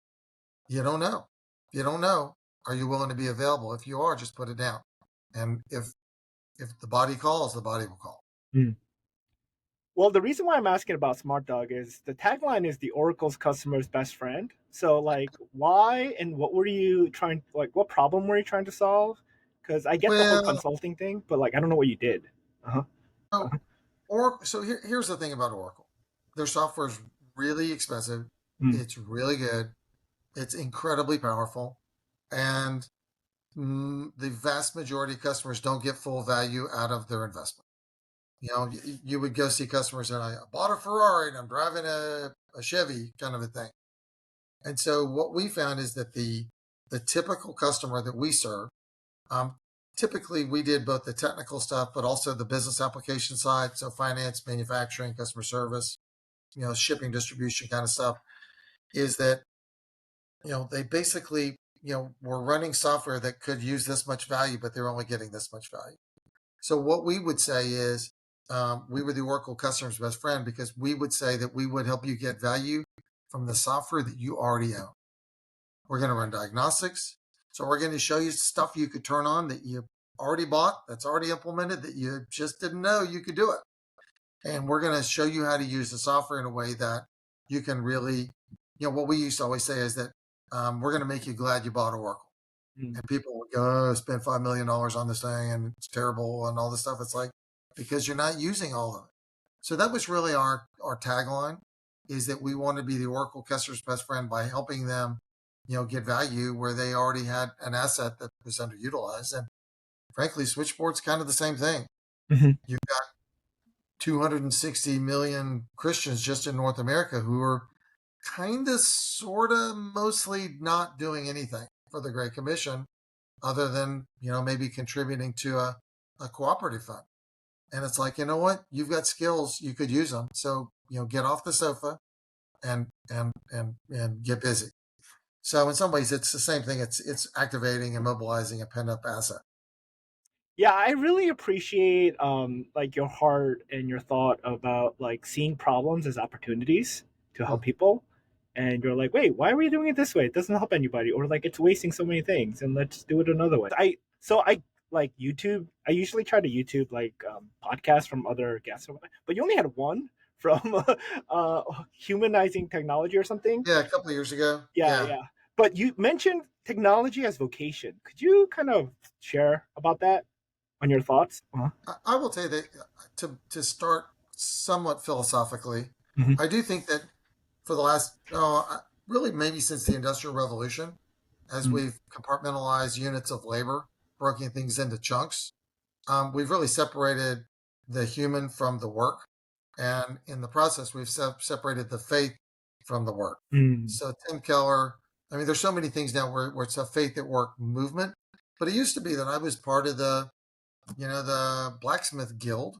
A: You don't know. If you don't know, are you willing to be available? If you are, just put it down. And if the body calls, the body will call.
B: Well, the reason why I'm asking about Smart Dog is the tagline is the Oracle's customer's best friend. So, like, why and what were you trying, like, what problem were you trying to solve? Because I get the whole
A: Well,
B: consulting thing, but like, I don't know what you did. Uh huh.
A: so here's the thing about Oracle. Their software is really expensive.
B: Mm.
A: It's really good. It's incredibly powerful, and the vast majority of customers don't get full value out of their investment. You would go see customers and I bought a Ferrari and I'm driving a Chevy kind of a thing. And so what we found is that the typical customer that we serve, um, typically we did both the technical stuff, but also the business application side. So finance, manufacturing, customer service, shipping, distribution kind of stuff, is that, they basically, were running software that could use this much value, but they're only getting this much value. So what we would say is, we were the Oracle customer's best friend because we would say that we would help you get value from the software that you already own. We're going to run diagnostics. So we're going to show you stuff you could turn on that you already bought, that's already implemented, that you just didn't know you could do it. And we're going to show you how to use the software in a way that you can really, what we used to always say is that, we're going to make you glad you bought Oracle.
B: Mm.
A: And people would go, oh, spend $5 million on this thing and it's terrible and all this stuff. It's like, because you're not using all of it. So that was really our tagline, is that we want to be the Oracle customer's best friend by helping them, get value where they already had an asset that was underutilized. And frankly, Switchboard's kind of the same thing.
B: Mhm.
A: You've got 260 million Christians just in North America who are kind of, sort of, mostly not doing anything for the Great Commission other than, maybe contributing to a cooperative fund. And it's like, you know what? You've got skills, you could use them. So, get off the sofa and get busy. So in some ways, it's the same thing. It's activating and mobilizing a pent up asset.
B: Yeah, I really appreciate like your heart and your thought about like seeing problems as opportunities to help
A: Hmm.
B: people. And you're like, wait, why are we doing it this way? It doesn't help anybody, or like it's wasting so many things, and let's do it another way. I like YouTube. I usually try to YouTube like podcasts from other guests, but you only had one from humanizing technology or something.
A: Yeah, a couple of years ago.
B: Yeah,
A: Yeah,
B: yeah. But you mentioned technology as vocation. Could you kind of share about that on your thoughts? Uh-huh.
A: I will tell you that to start somewhat philosophically,
B: Mhm.
A: I do think that for the last, really maybe since the Industrial Revolution, as
B: Mm.
A: we've compartmentalized units of labor, broken things into chunks, we've really separated the human from the work. And in the process, we've separated the faith from the work.
B: Mm.
A: So Tim Keller, I mean, there's so many things now where it's a faith at work movement. But it used to be that I was part of the blacksmith guild,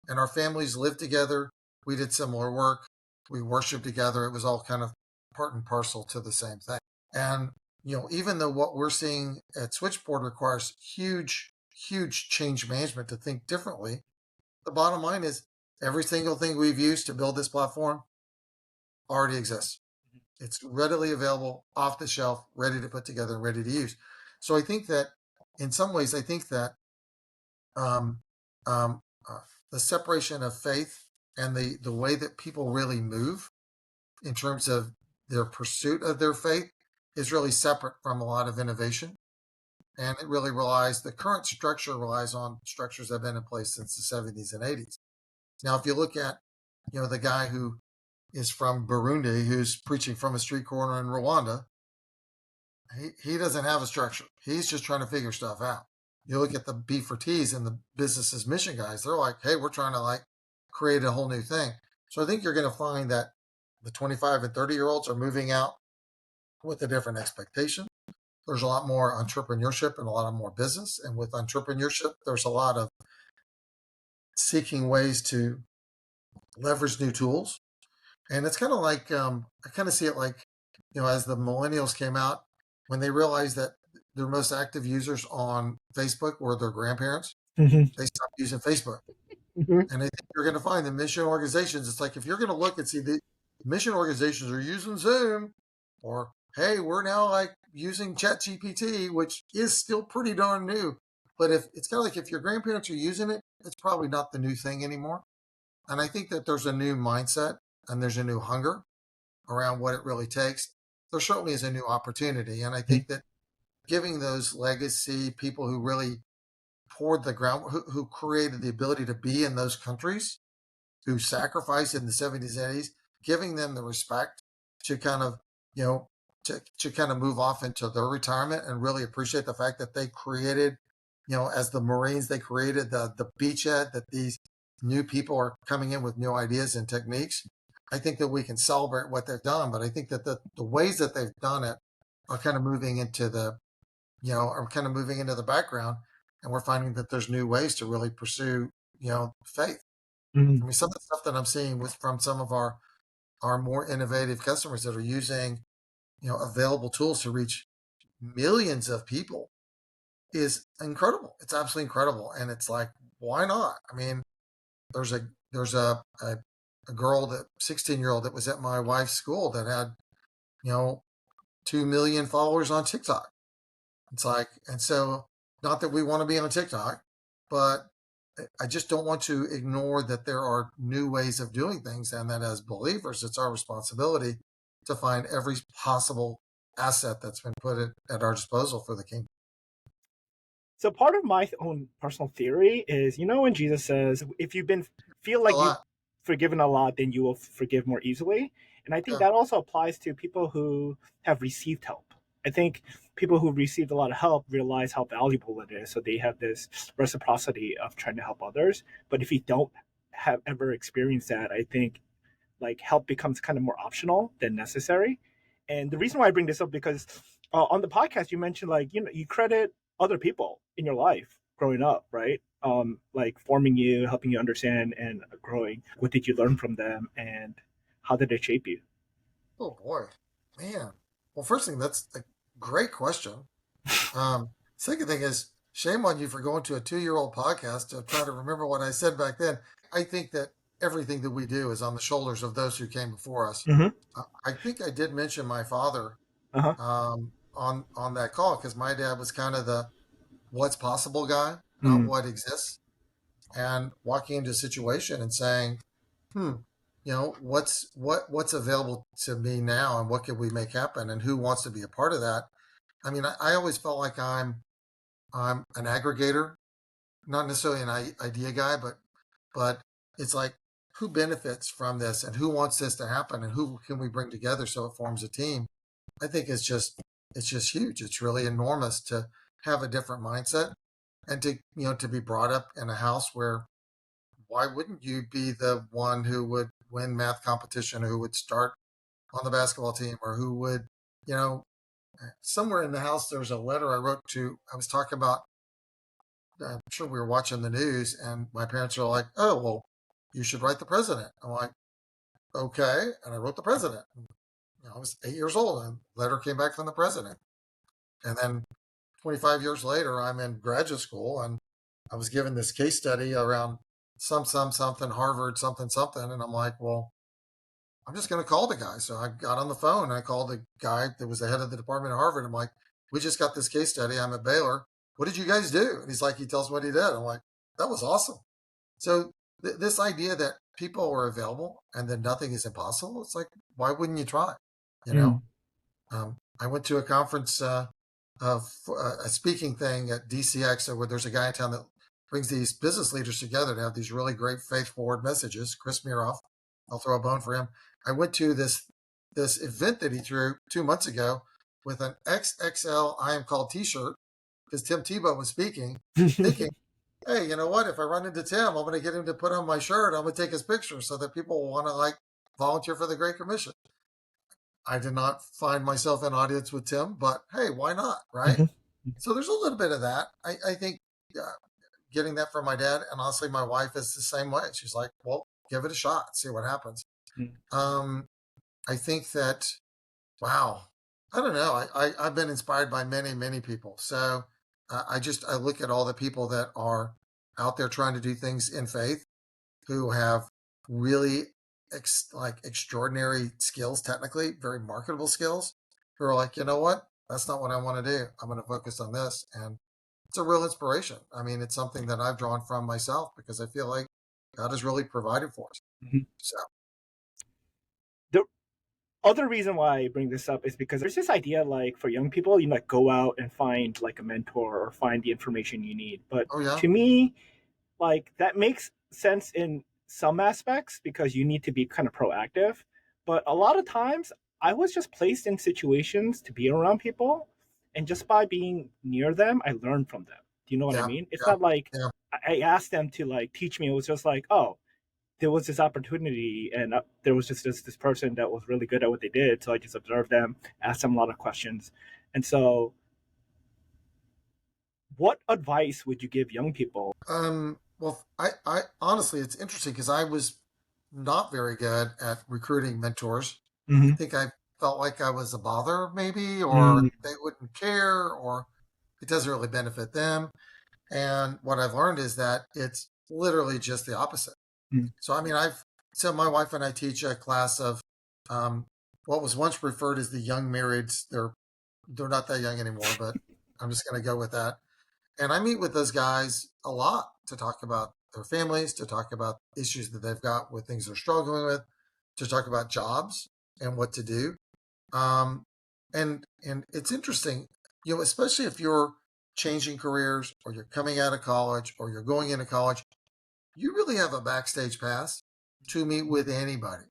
A: and our families lived together. We did similar work. We worshiped together. It was all kind of part and parcel to the same thing. And even though what we're seeing at Switchboard requires huge, huge change management to think differently, the bottom line is every single thing we've used to build this platform already exists. It's readily available, off the shelf, ready to put together and ready to use. So I think that in some ways, I think that um, um, uh, the separation of faith and the way that people really move in terms of their pursuit of their faith is really separate from a lot of innovation. And it really relies, the current structure relies on structures that have been in place since the 70s and 80s. Now, if you look at, the guy who is from Burundi, who's preaching from a street corner in Rwanda, he doesn't have a structure. He's just trying to figure stuff out. You look at the B4Ts and the businesses mission guys, they're like, hey, we're trying to like create a whole new thing. So I think you're going to find that the 25 and 30-year-olds are moving out with a different expectation. There's a lot more entrepreneurship and a lot of more business. And with entrepreneurship, there's a lot of seeking ways to leverage new tools. And it's kind of like, I kind of see it like, as the millennials came out, when they realized that their most active users on Facebook were their grandparents,
B: Mhm.
A: they stopped using Facebook.
B: Mhm.
A: And I think you're going to find the mission organizations, it's like if you're going to look and see the mission organizations are using Zoom, or hey, we're now like using ChatGPT, which is still pretty darn new. But if it's kind of like if your grandparents are using it, it's probably not the new thing anymore. And I think that there's a new mindset and there's a new hunger around what it really takes. There certainly is a new opportunity. And I think that giving those legacy people who really poured the ground, who created the ability to be in those countries, who sacrificed in the 70s and 80s, giving them the respect to kind of, you know, to kind of move off into their retirement and really appreciate the fact that they created, as the Marines, they created the beachhead that these new people are coming in with new ideas and techniques. I think that we can celebrate what they've done, but I think that the ways that they've done it are kind of moving into are kind of moving into the background. And we're finding that there's new ways to really pursue, faith. I
B: Mhm.
A: mean, some of the stuff that I'm seeing with from some of our more innovative customers that are using, available tools to reach millions of people is incredible. It's absolutely incredible. And it's like, why not? I mean, there's a girl, that 16-year-old that was at my wife's school that had, you know, 2 million followers on TikTok. It's like, and so not that we want to be on TikTok, but I just don't want to ignore that there are new ways of doing things, and that as believers, it's our responsibility to find every possible asset that's been put at our disposal for the kingdom.
B: So part of my own personal theory is, when Jesus says, if you've been feel
A: A
B: like you've
A: lot.
B: forgiven a lot, then you will forgive more easily. And I think
A: Yeah.
B: that also applies to people who have received help. I think people who received a lot of help realize how valuable it is. So they have this reciprocity of trying to help others. But if you don't have ever experienced that, I think like help becomes kind of more optional than necessary. And the reason why I bring this up because on the podcast you mentioned like you credit other people in your life growing up, right? Like forming you, helping you understand and growing. What did you learn from them, and how did it shape you?
A: Oh boy, man. Well, first thing, that's a great question. Second thing is shame on you for going to a 2-year-old podcast to try to remember what I said back then. I think that everything that we do is on the shoulders of those who came before us.
B: Mm-hmm.
A: I think I did mention my father
B: Uh-huh.
A: on that call because my dad was kind of the what's possible guy, not
B: Mm.
A: what exists, and walking into a situation and saying, "Hmm, what's available to me now, and what can we make happen, and who wants to be a part of that?" I mean, I always felt like I'm an aggregator, not necessarily an idea guy, but it's like who benefits from this and who wants this to happen and who can we bring together so it forms a team. I think it's just huge. It's really enormous to have a different mindset and to be brought up in a house where why wouldn't you be the one who would win math competition, who would start on the basketball team, or who would, you know, somewhere in the house there's a letter I wrote to. I was talking about. I'm sure we were watching the news, and my parents are like, "Oh, well, you should write the president." I'm like, "Okay," and I wrote the president. I was 8 years old, and a letter came back from the president. And then 25 years later, I'm in graduate school, and I was given this case study around something Harvard something something, and I'm like, "Well, I'm just going to call the guy." So I got on the phone and I called the guy that was the head of the department at Harvard. I'm like, "We just got this case study. I'm at Baylor. What did you guys do?" And he's like, he tells me what he did. I'm like, "That was awesome." So this idea that people are available and that nothing is impossible, it's like, why wouldn't you try? You know,
B: Mm.
A: I went to a conference, of a speaking thing at DCX, where there's a guy in town that brings these business leaders together to have these really great faith forward messages. Chris Miroff, I'll throw a bone for him. I went to this event that he threw 2 months ago with an XXL I Am Called T-shirt because Tim Tebow was speaking, thinking, "Hey, you know what? If I run into Tim, I'm going to get him to put on my shirt. I'm going to take his picture so that people will want to like volunteer for the Great Commission." I did not find myself in audience with Tim, but hey, why not, right?
B: Mm-hmm.
A: So there's a little bit of that. I think uh, getting that from my dad, and honestly, my wife is the same way. She's like, "Well, give it a shot, see what happens."
B: Mm.
A: Um, I think that, wow, I don't know. I've been inspired by many people. So I look at all the people that are out there trying to do things in faith, who have really like extraordinary skills, technically very marketable skills, who are like, you know what, that's not what I want to do. I'm going to focus on this, and it's a real inspiration. I mean, it's something that I've drawn from myself because I feel like God has really provided for us.
B: Mhm.
A: So,
B: The other reason why I bring this up is because there's this idea like for young people, you like go out and find like a mentor or find the information you need. But
A: oh yeah,
B: to me, like that makes sense in some aspects because you need to be kind of proactive. But a lot of times I was just placed in situations to be around people, and just by being near them, I learned from them. Do you know what I
A: yeah,
B: mean? It's
A: yeah,
B: not like
A: yeah.
B: I asked them to like teach me. It was just like, oh, there was this opportunity, and there was just this person that was really good at what they did. So I just observed them, asked them a lot of questions, and so what advice would you give young people?
A: Well, I honestly, it's interesting because I was not very good at recruiting mentors. I
B: Mm-hmm.
A: think I felt like I was a bother, maybe, or
B: Mm-hmm.
A: they wouldn't care, or it doesn't really benefit them. And what I've learned is that it's literally just the opposite. So, I mean, so my wife and I teach a class of um, what was once referred as the young marrieds. They're not that young anymore, but I'm just going to go with that. And I meet with those guys a lot to talk about their families, to talk about issues that they've got with things they're struggling with, to talk about jobs and what to do. Um, and it's interesting, especially if you're changing careers or you're coming out of college or you're going into college, you really have a backstage pass to meet with anybody.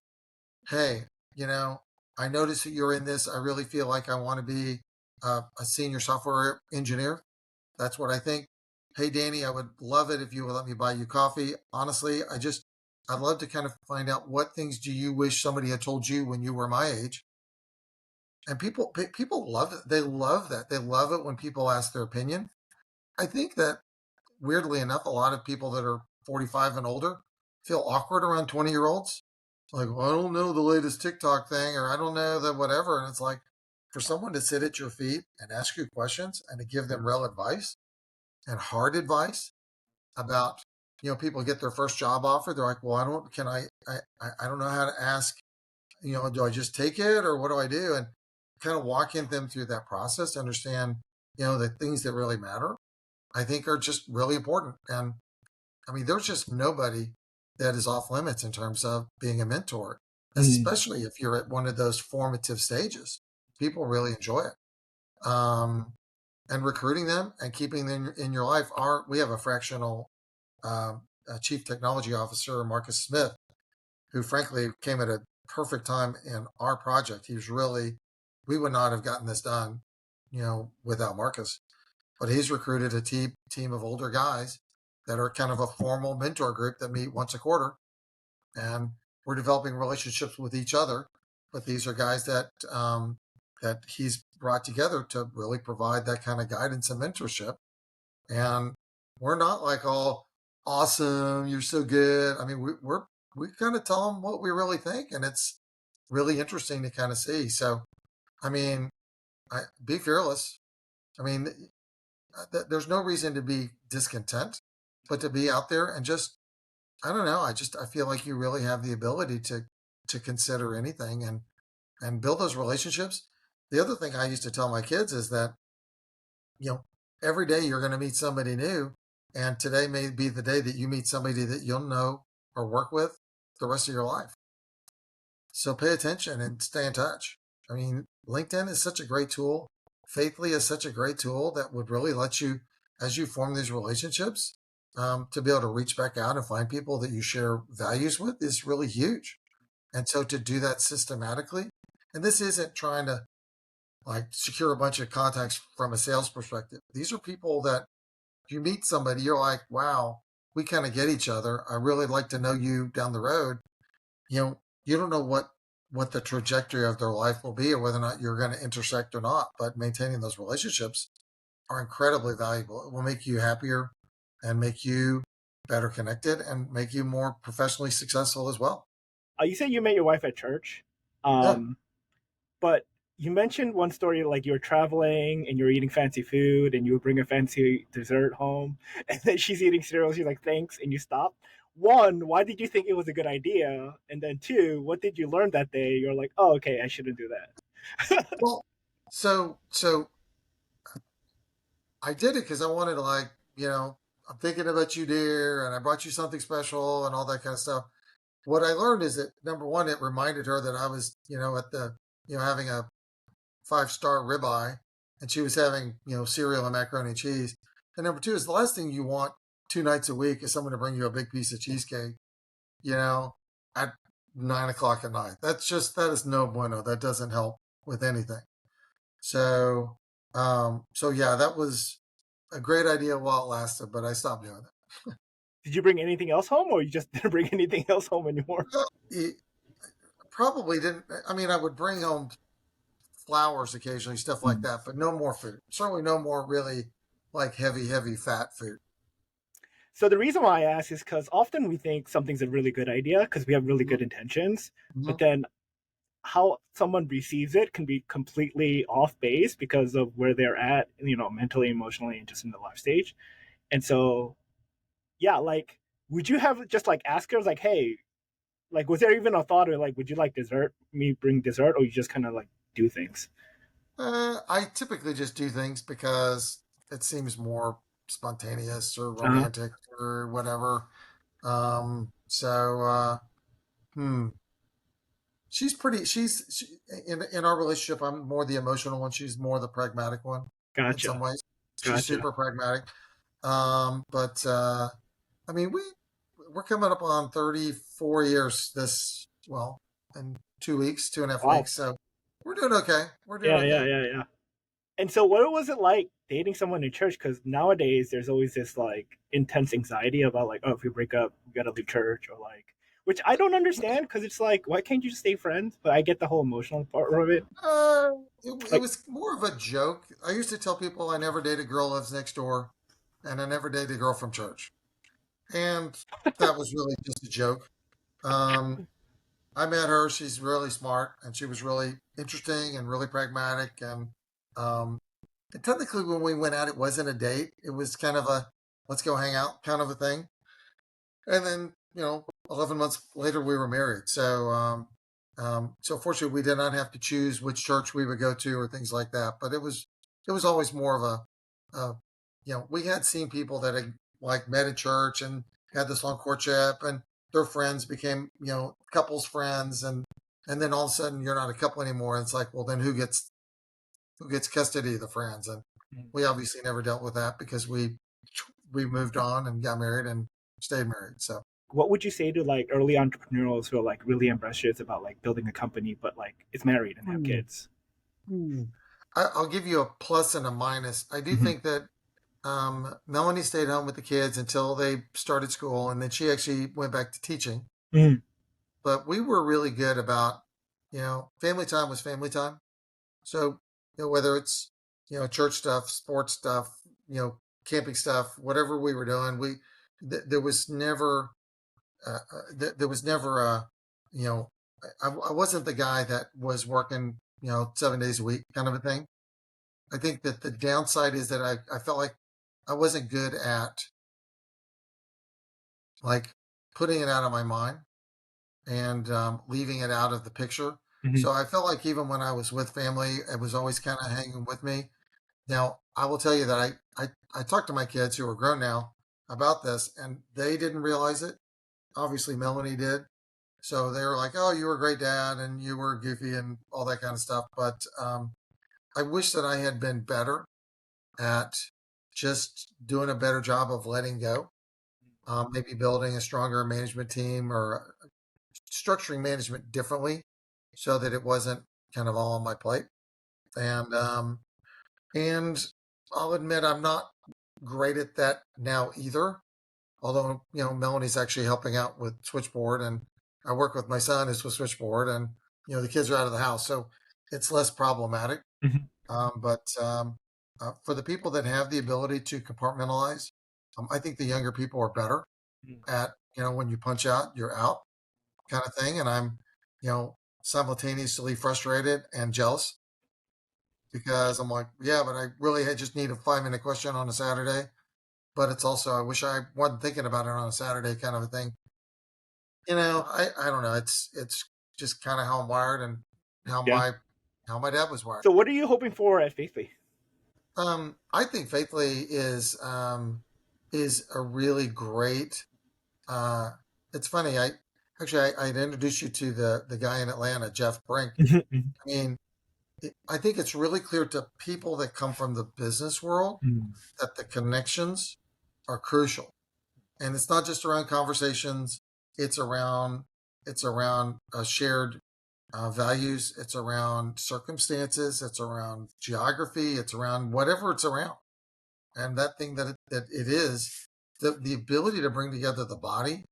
A: Hey, you know, I notice that you're in this. I really feel like I want to be a senior software engineer. That's what I think. Hey, Danny, I would love it if you would let me buy you coffee. Honestly, I'd love to kind of find out what things do you wish somebody had told you when you were my age. And people love it. They love that. They love it when people ask their opinion. I think that weirdly enough, a lot of people that are 45 and older feel awkward around 20-year-olds. Like, well, I don't know the latest TikTok thing, or I don't know the whatever. And it's like, for someone to sit at your feet and ask you questions and to give them real advice, and hard advice about, people get their first job offer. They're like, well, I don't, can I don't know how to ask, do I just take it or what do I do? And kind of walking them through that process to understand, the things that really matter, I think are just really important. And I mean, there's just nobody that is off limits in terms of being a mentor,
B: Mm,
A: especially if you're at one of those formative stages. People really enjoy it. And recruiting them and keeping them in your life. We have a fractional chief technology officer, Marcus Smith, who frankly came at a perfect time in our project. We would not have gotten this done, without Marcus. But he's recruited a team of older guys that are kind of a formal mentor group that meet once a quarter, and we're developing relationships with each other. But these are guys that he's brought together to really provide that kind of guidance and mentorship. And we're not like all awesome, you're so good. I mean, we kind of tell them what we really think, and it's really interesting to kind of see. So, I mean, be fearless. I mean, there's no reason to be discontent, but to be out there and just, I don't know. I feel like you really have the ability to consider anything and build those relationships. The other thing I used to tell my kids is that, you know, every day you're going to meet somebody new, and today may be the day that you meet somebody that you'll know or work with the rest of your life. So pay attention and stay in touch. I mean, LinkedIn is such a great tool. Faithly is such a great tool that would really let you, as you form these relationships, to be able to reach back out and find people that you share values with is really huge. And so to do that systematically, and this isn't trying to like secure a bunch of contacts from a sales perspective. These are people that you meet somebody, you're like, wow, we kind of get each other. I really like to know you down the road. You don't know what the trajectory of their life will be or whether or not you're going to intersect or not, but maintaining those relationships are incredibly valuable. It will make you happier and make you better connected and make you more professionally successful as well.
B: you said you met your wife at church,
A: Yeah.
B: um, but you mentioned one story like you were traveling and you were eating fancy food and you would bring a fancy dessert home, and then she's eating cereal. She's like, "Thanks," and you stop. One, why did you think it was a good idea? And then two, what did you learn that day? You're like, "Oh, okay, I shouldn't do that."
A: Well, so I did it because I wanted to like, I'm thinking about you, dear, and I brought you something special and all that kind of stuff. What I learned is that number one, it reminded her that I was, at the, having a 5-star ribeye, and she was having, cereal and macaroni and cheese. And number two is the last thing you want 2 nights a week is someone to bring you a big piece of cheesecake, you know, at 9 o'clock at night. That is no bueno. That doesn't help with anything. So, so yeah, that was a great idea while it lasted, but I stopped doing it.
B: Did you bring anything else home, or you just didn't bring anything else home anymore?
A: Well, probably didn't. I mean, I would bring home flowers occasionally, stuff like
B: Mm.
A: that, but no more food. Certainly no more really like heavy fat food.
B: So the reason why I ask is because often we think something's a really good idea because we have really
A: Mhm.
B: good intentions, but
A: Mhm.
B: then how someone receives it can be completely off base because of where they're at, mentally, emotionally, and just in the life stage. And so, yeah, like, would you have just like ask her, like, hey, like, was there even a thought, or like, would you like dessert? Me bring dessert, or you just kind of like do things?
A: I typically just do things because it seems more spontaneous or
B: Uh huh.
A: romantic or whatever. So, hmm. In our relationship, I'm more the emotional one. She's more the pragmatic one in some
B: Gotcha.
A: ways. She's
B: Gotcha.
A: super pragmatic. But I mean, we're coming up on 34 years in 2 weeks, 2.5 weeks.
B: Wow.
A: So we're doing okay. We're doing
B: Yeah, yeah,
A: okay.
B: yeah, yeah. And so, what was it like dating someone in church? Because nowadays, there's always this like intense anxiety about like, oh, if we break up, we gotta leave church, or like, which I don't understand because it's like, why can't you just stay friends? But I get the whole emotional part of it.
A: Uh, it
B: Like,
A: was more of a joke. I used to tell people I never date a girl who lives next door, and I never date a girl from church, and that was really just a joke. Um, I met her. She's really smart, and she was really interesting and really pragmatic, and um, technically when we went out, it wasn't a date. It was kind of a let's go hang out kind of a thing. And then 11 months later we were married. So fortunately we did not have to choose which church we would go to or things like that. But it was always more of a we had seen people that had like met at church and had this long courtship, and their friends became couples friends, and then all of a sudden you're not a couple anymore. And it's like, well, then who gets custody of the friends? And
B: Mm.
A: we obviously never dealt with that because we moved on and got married and stayed married. So
B: What would you say to like early entrepreneurs who are like really ambitious about like building a company, but like is married and have
A: Hmm.
B: kids?
A: Hmm. I'll give you a plus and a minus. I do
B: Mm-hmm.
A: think that Melanie stayed home with the kids until they started school, and then she actually went back to teaching.
B: Mm-hmm.
A: But we were really good about, family time was family time. So, whether it's, church stuff, sports stuff, camping stuff, whatever we were doing, there was never, there was never you know, I wasn't the guy that was working, 7 days a week kind of a thing. I think that the downside is that I felt like I wasn't good at like putting it out of my mind and leaving it out of the picture.
B: Mm-hmm.
A: So I felt like even when I was with family, it was always kind of hanging with me. Now, I will tell you that I talked to my kids who are grown now about this, and they didn't realize it. Obviously, Melanie did. So they were like, "Oh, you were a great dad, and you were goofy, and all that kind of stuff." But I wish that I had been better at just doing a better job of letting go. Maybe building a stronger management team or structuring management differently, so that it wasn't kind of all on my plate. And I'll admit I'm not great at that now either. Although Melanie's actually helping out with Switchboard, and I work with my son who's with Switchboard, and the kids are out of the house, so it's less problematic.
B: Mm-hmm.
A: But for the people that have the ability to compartmentalize, I think the younger people are better at when you punch out, you're out kind of thing. And I'm simultaneously frustrated and jealous because I'm like, yeah, but I really just need a 5 minute question on a Saturday. But it's also I wish I wasn't thinking about it on a Saturday kind of a thing. I don't know. It's just kind of how I'm wired and how
B: Yeah.
A: my dad was wired.
B: So what are you hoping for at Faithly?
A: I think Faithfully is a really great. Uh, it's funny. I'd introduced you to the guy in Atlanta, Jeff Brink.
B: Mm-hmm.
A: I mean, I think it's really clear to people that come from the business world that the connections are crucial, and it's not just around conversations. It's around shared values. It's around circumstances. It's around geography. It's around whatever it's around. And that thing that it is the ability to bring together the body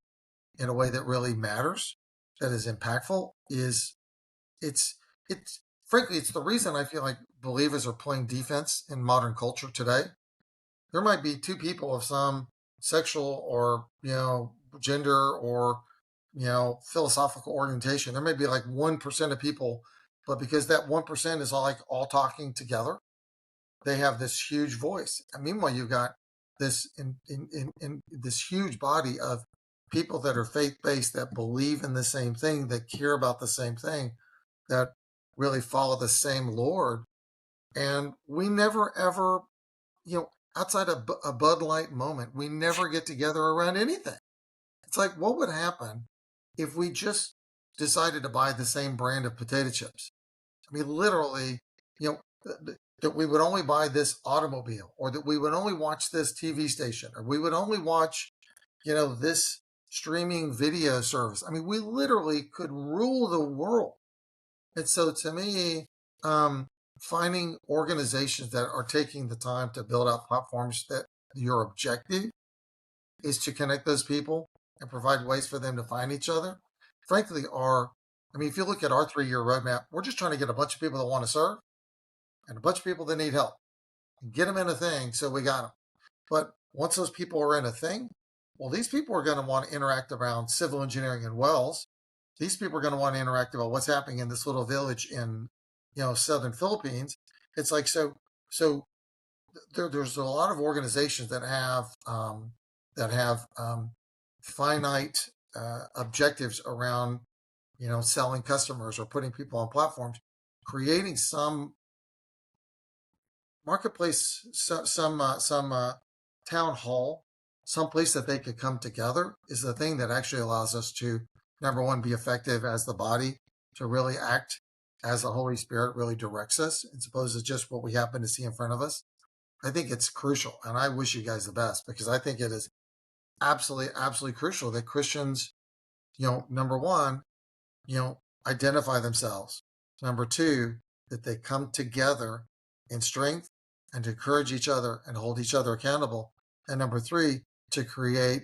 A: in a way that really matters, that is impactful, is it's it's frankly it's the reason I feel like believers are playing defense in modern culture today. There might be two people of some sexual or gender or philosophical orientation. There may be like 1% of people, but because that 1% is all talking together, they have this huge voice. And meanwhile, you've got this in this huge body of people that are faith based, that believe in the same thing, that care about the same thing, that really follow the same Lord. And we never ever, outside of a Bud Light moment, we never get together around anything. It's like, what would happen if we just decided to buy the same brand of potato chips? I mean, literally, that we would only buy this automobile, or that we would only watch this TV station, or we would only watch, this streaming video service. I mean, we literally could rule the world. And so to me, um, finding organizations that are taking the time to build out platforms that your objective is to connect those people and provide ways for them to find each other, frankly, I mean, if you look at our 3 year roadmap, we're just trying to get a bunch of people that want to serve and a bunch of people that need help and get them in a thing. So we got them. But once those people are in a thing, well, these people are going to want to interact around civil engineering and wells. These people are going to want to interact about what's happening in this little village in, southern Philippines. It's like so. there's a lot of organizations that have finite objectives around selling customers or putting people on platforms, creating some marketplace, some town hall, some place that they could come together is the thing that actually allows us to, number one, be effective as the body, to really act as the Holy Spirit really directs us, as opposed to just what we happen to see in front of us. I think it's crucial, and I wish you guys the best because I think it is absolutely, absolutely crucial that Christians, number one, identify themselves. Number two, that they come together in strength and to encourage each other and hold each other accountable. And number three, to create,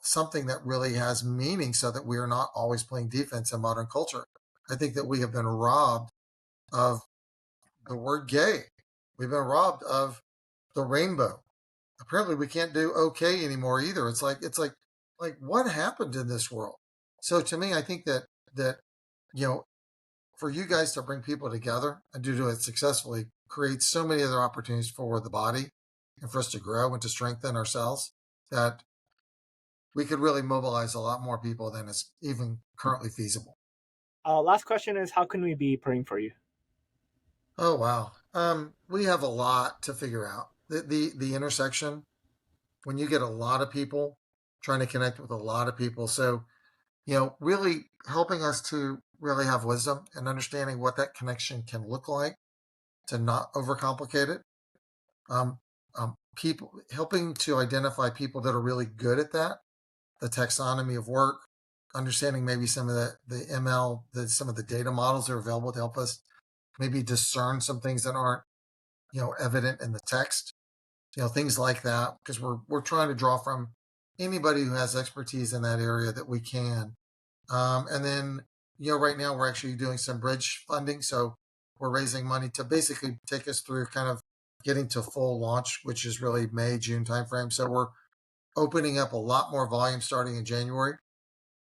A: something that really has meaning so that we are not always playing defense in modern culture. I think that we have been robbed of the word gay. We've been robbed of the rainbow. Apparently we can't do okay anymore either. It's like what happened in this world? So to me, I think that you know for you guys to bring people together and to do it successfully creates so many other opportunities for the body and for us to grow and to strengthen ourselves that we could really mobilize a lot more people than is even currently feasible.
B: Last question is, how can we be praying for you?
A: Oh wow. We have a lot to figure out. The intersection when you get a lot of people trying to connect with a lot of people. So, really helping us to really have wisdom and understanding what that connection can look like to not overcomplicate it. Um, People helping to identify people that are really good at that, the taxonomy of work, understanding maybe some of the ML, some of the data models that are available to help us maybe discern some things that aren't evident in the text, things like that, because we're trying to draw from anybody who has expertise in that area that we can. And then, right now we're actually doing some bridge funding. So we're raising money to basically take us through kind of getting to full launch, which is really May, June timeframe. So we're opening up a lot more volume starting in January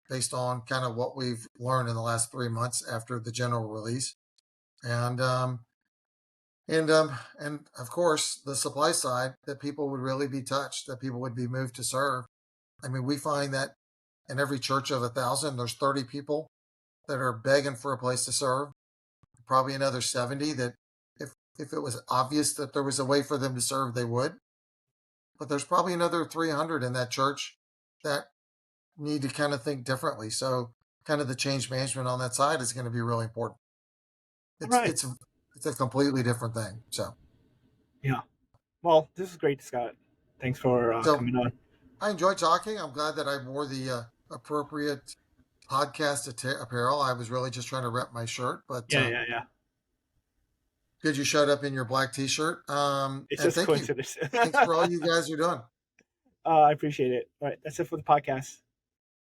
A: based on kind of what we've learned in the last 3 months after the general release. And, and of course, the supply side that people would really be touched, that people would be moved to serve. I mean, we find that in every church of 1,000, there's 30 people that are begging for a place to serve. Probably another 70 that, if it was obvious that there was a way for them to serve, they would. But there's probably another 300 in that church that need to kind of think differently. So, kind of the change management on that side is going to be really important.
B: All
A: It's
B: right.
A: it's it's a completely different thing.
B: Yeah. Well, this is great, Scott. Thanks for
A: So
B: coming on.
A: I enjoyed talking. I'm glad that I wore the appropriate podcast apparel. I was really just trying to rep my shirt, but
B: Yeah, yeah, yeah.
A: good you showed up in your black T-shirt.
B: It's
A: And
B: just
A: thank you.
B: coincidence.
A: Thanks for all you guys are doing.
B: I appreciate it. All right, that's it for the podcast.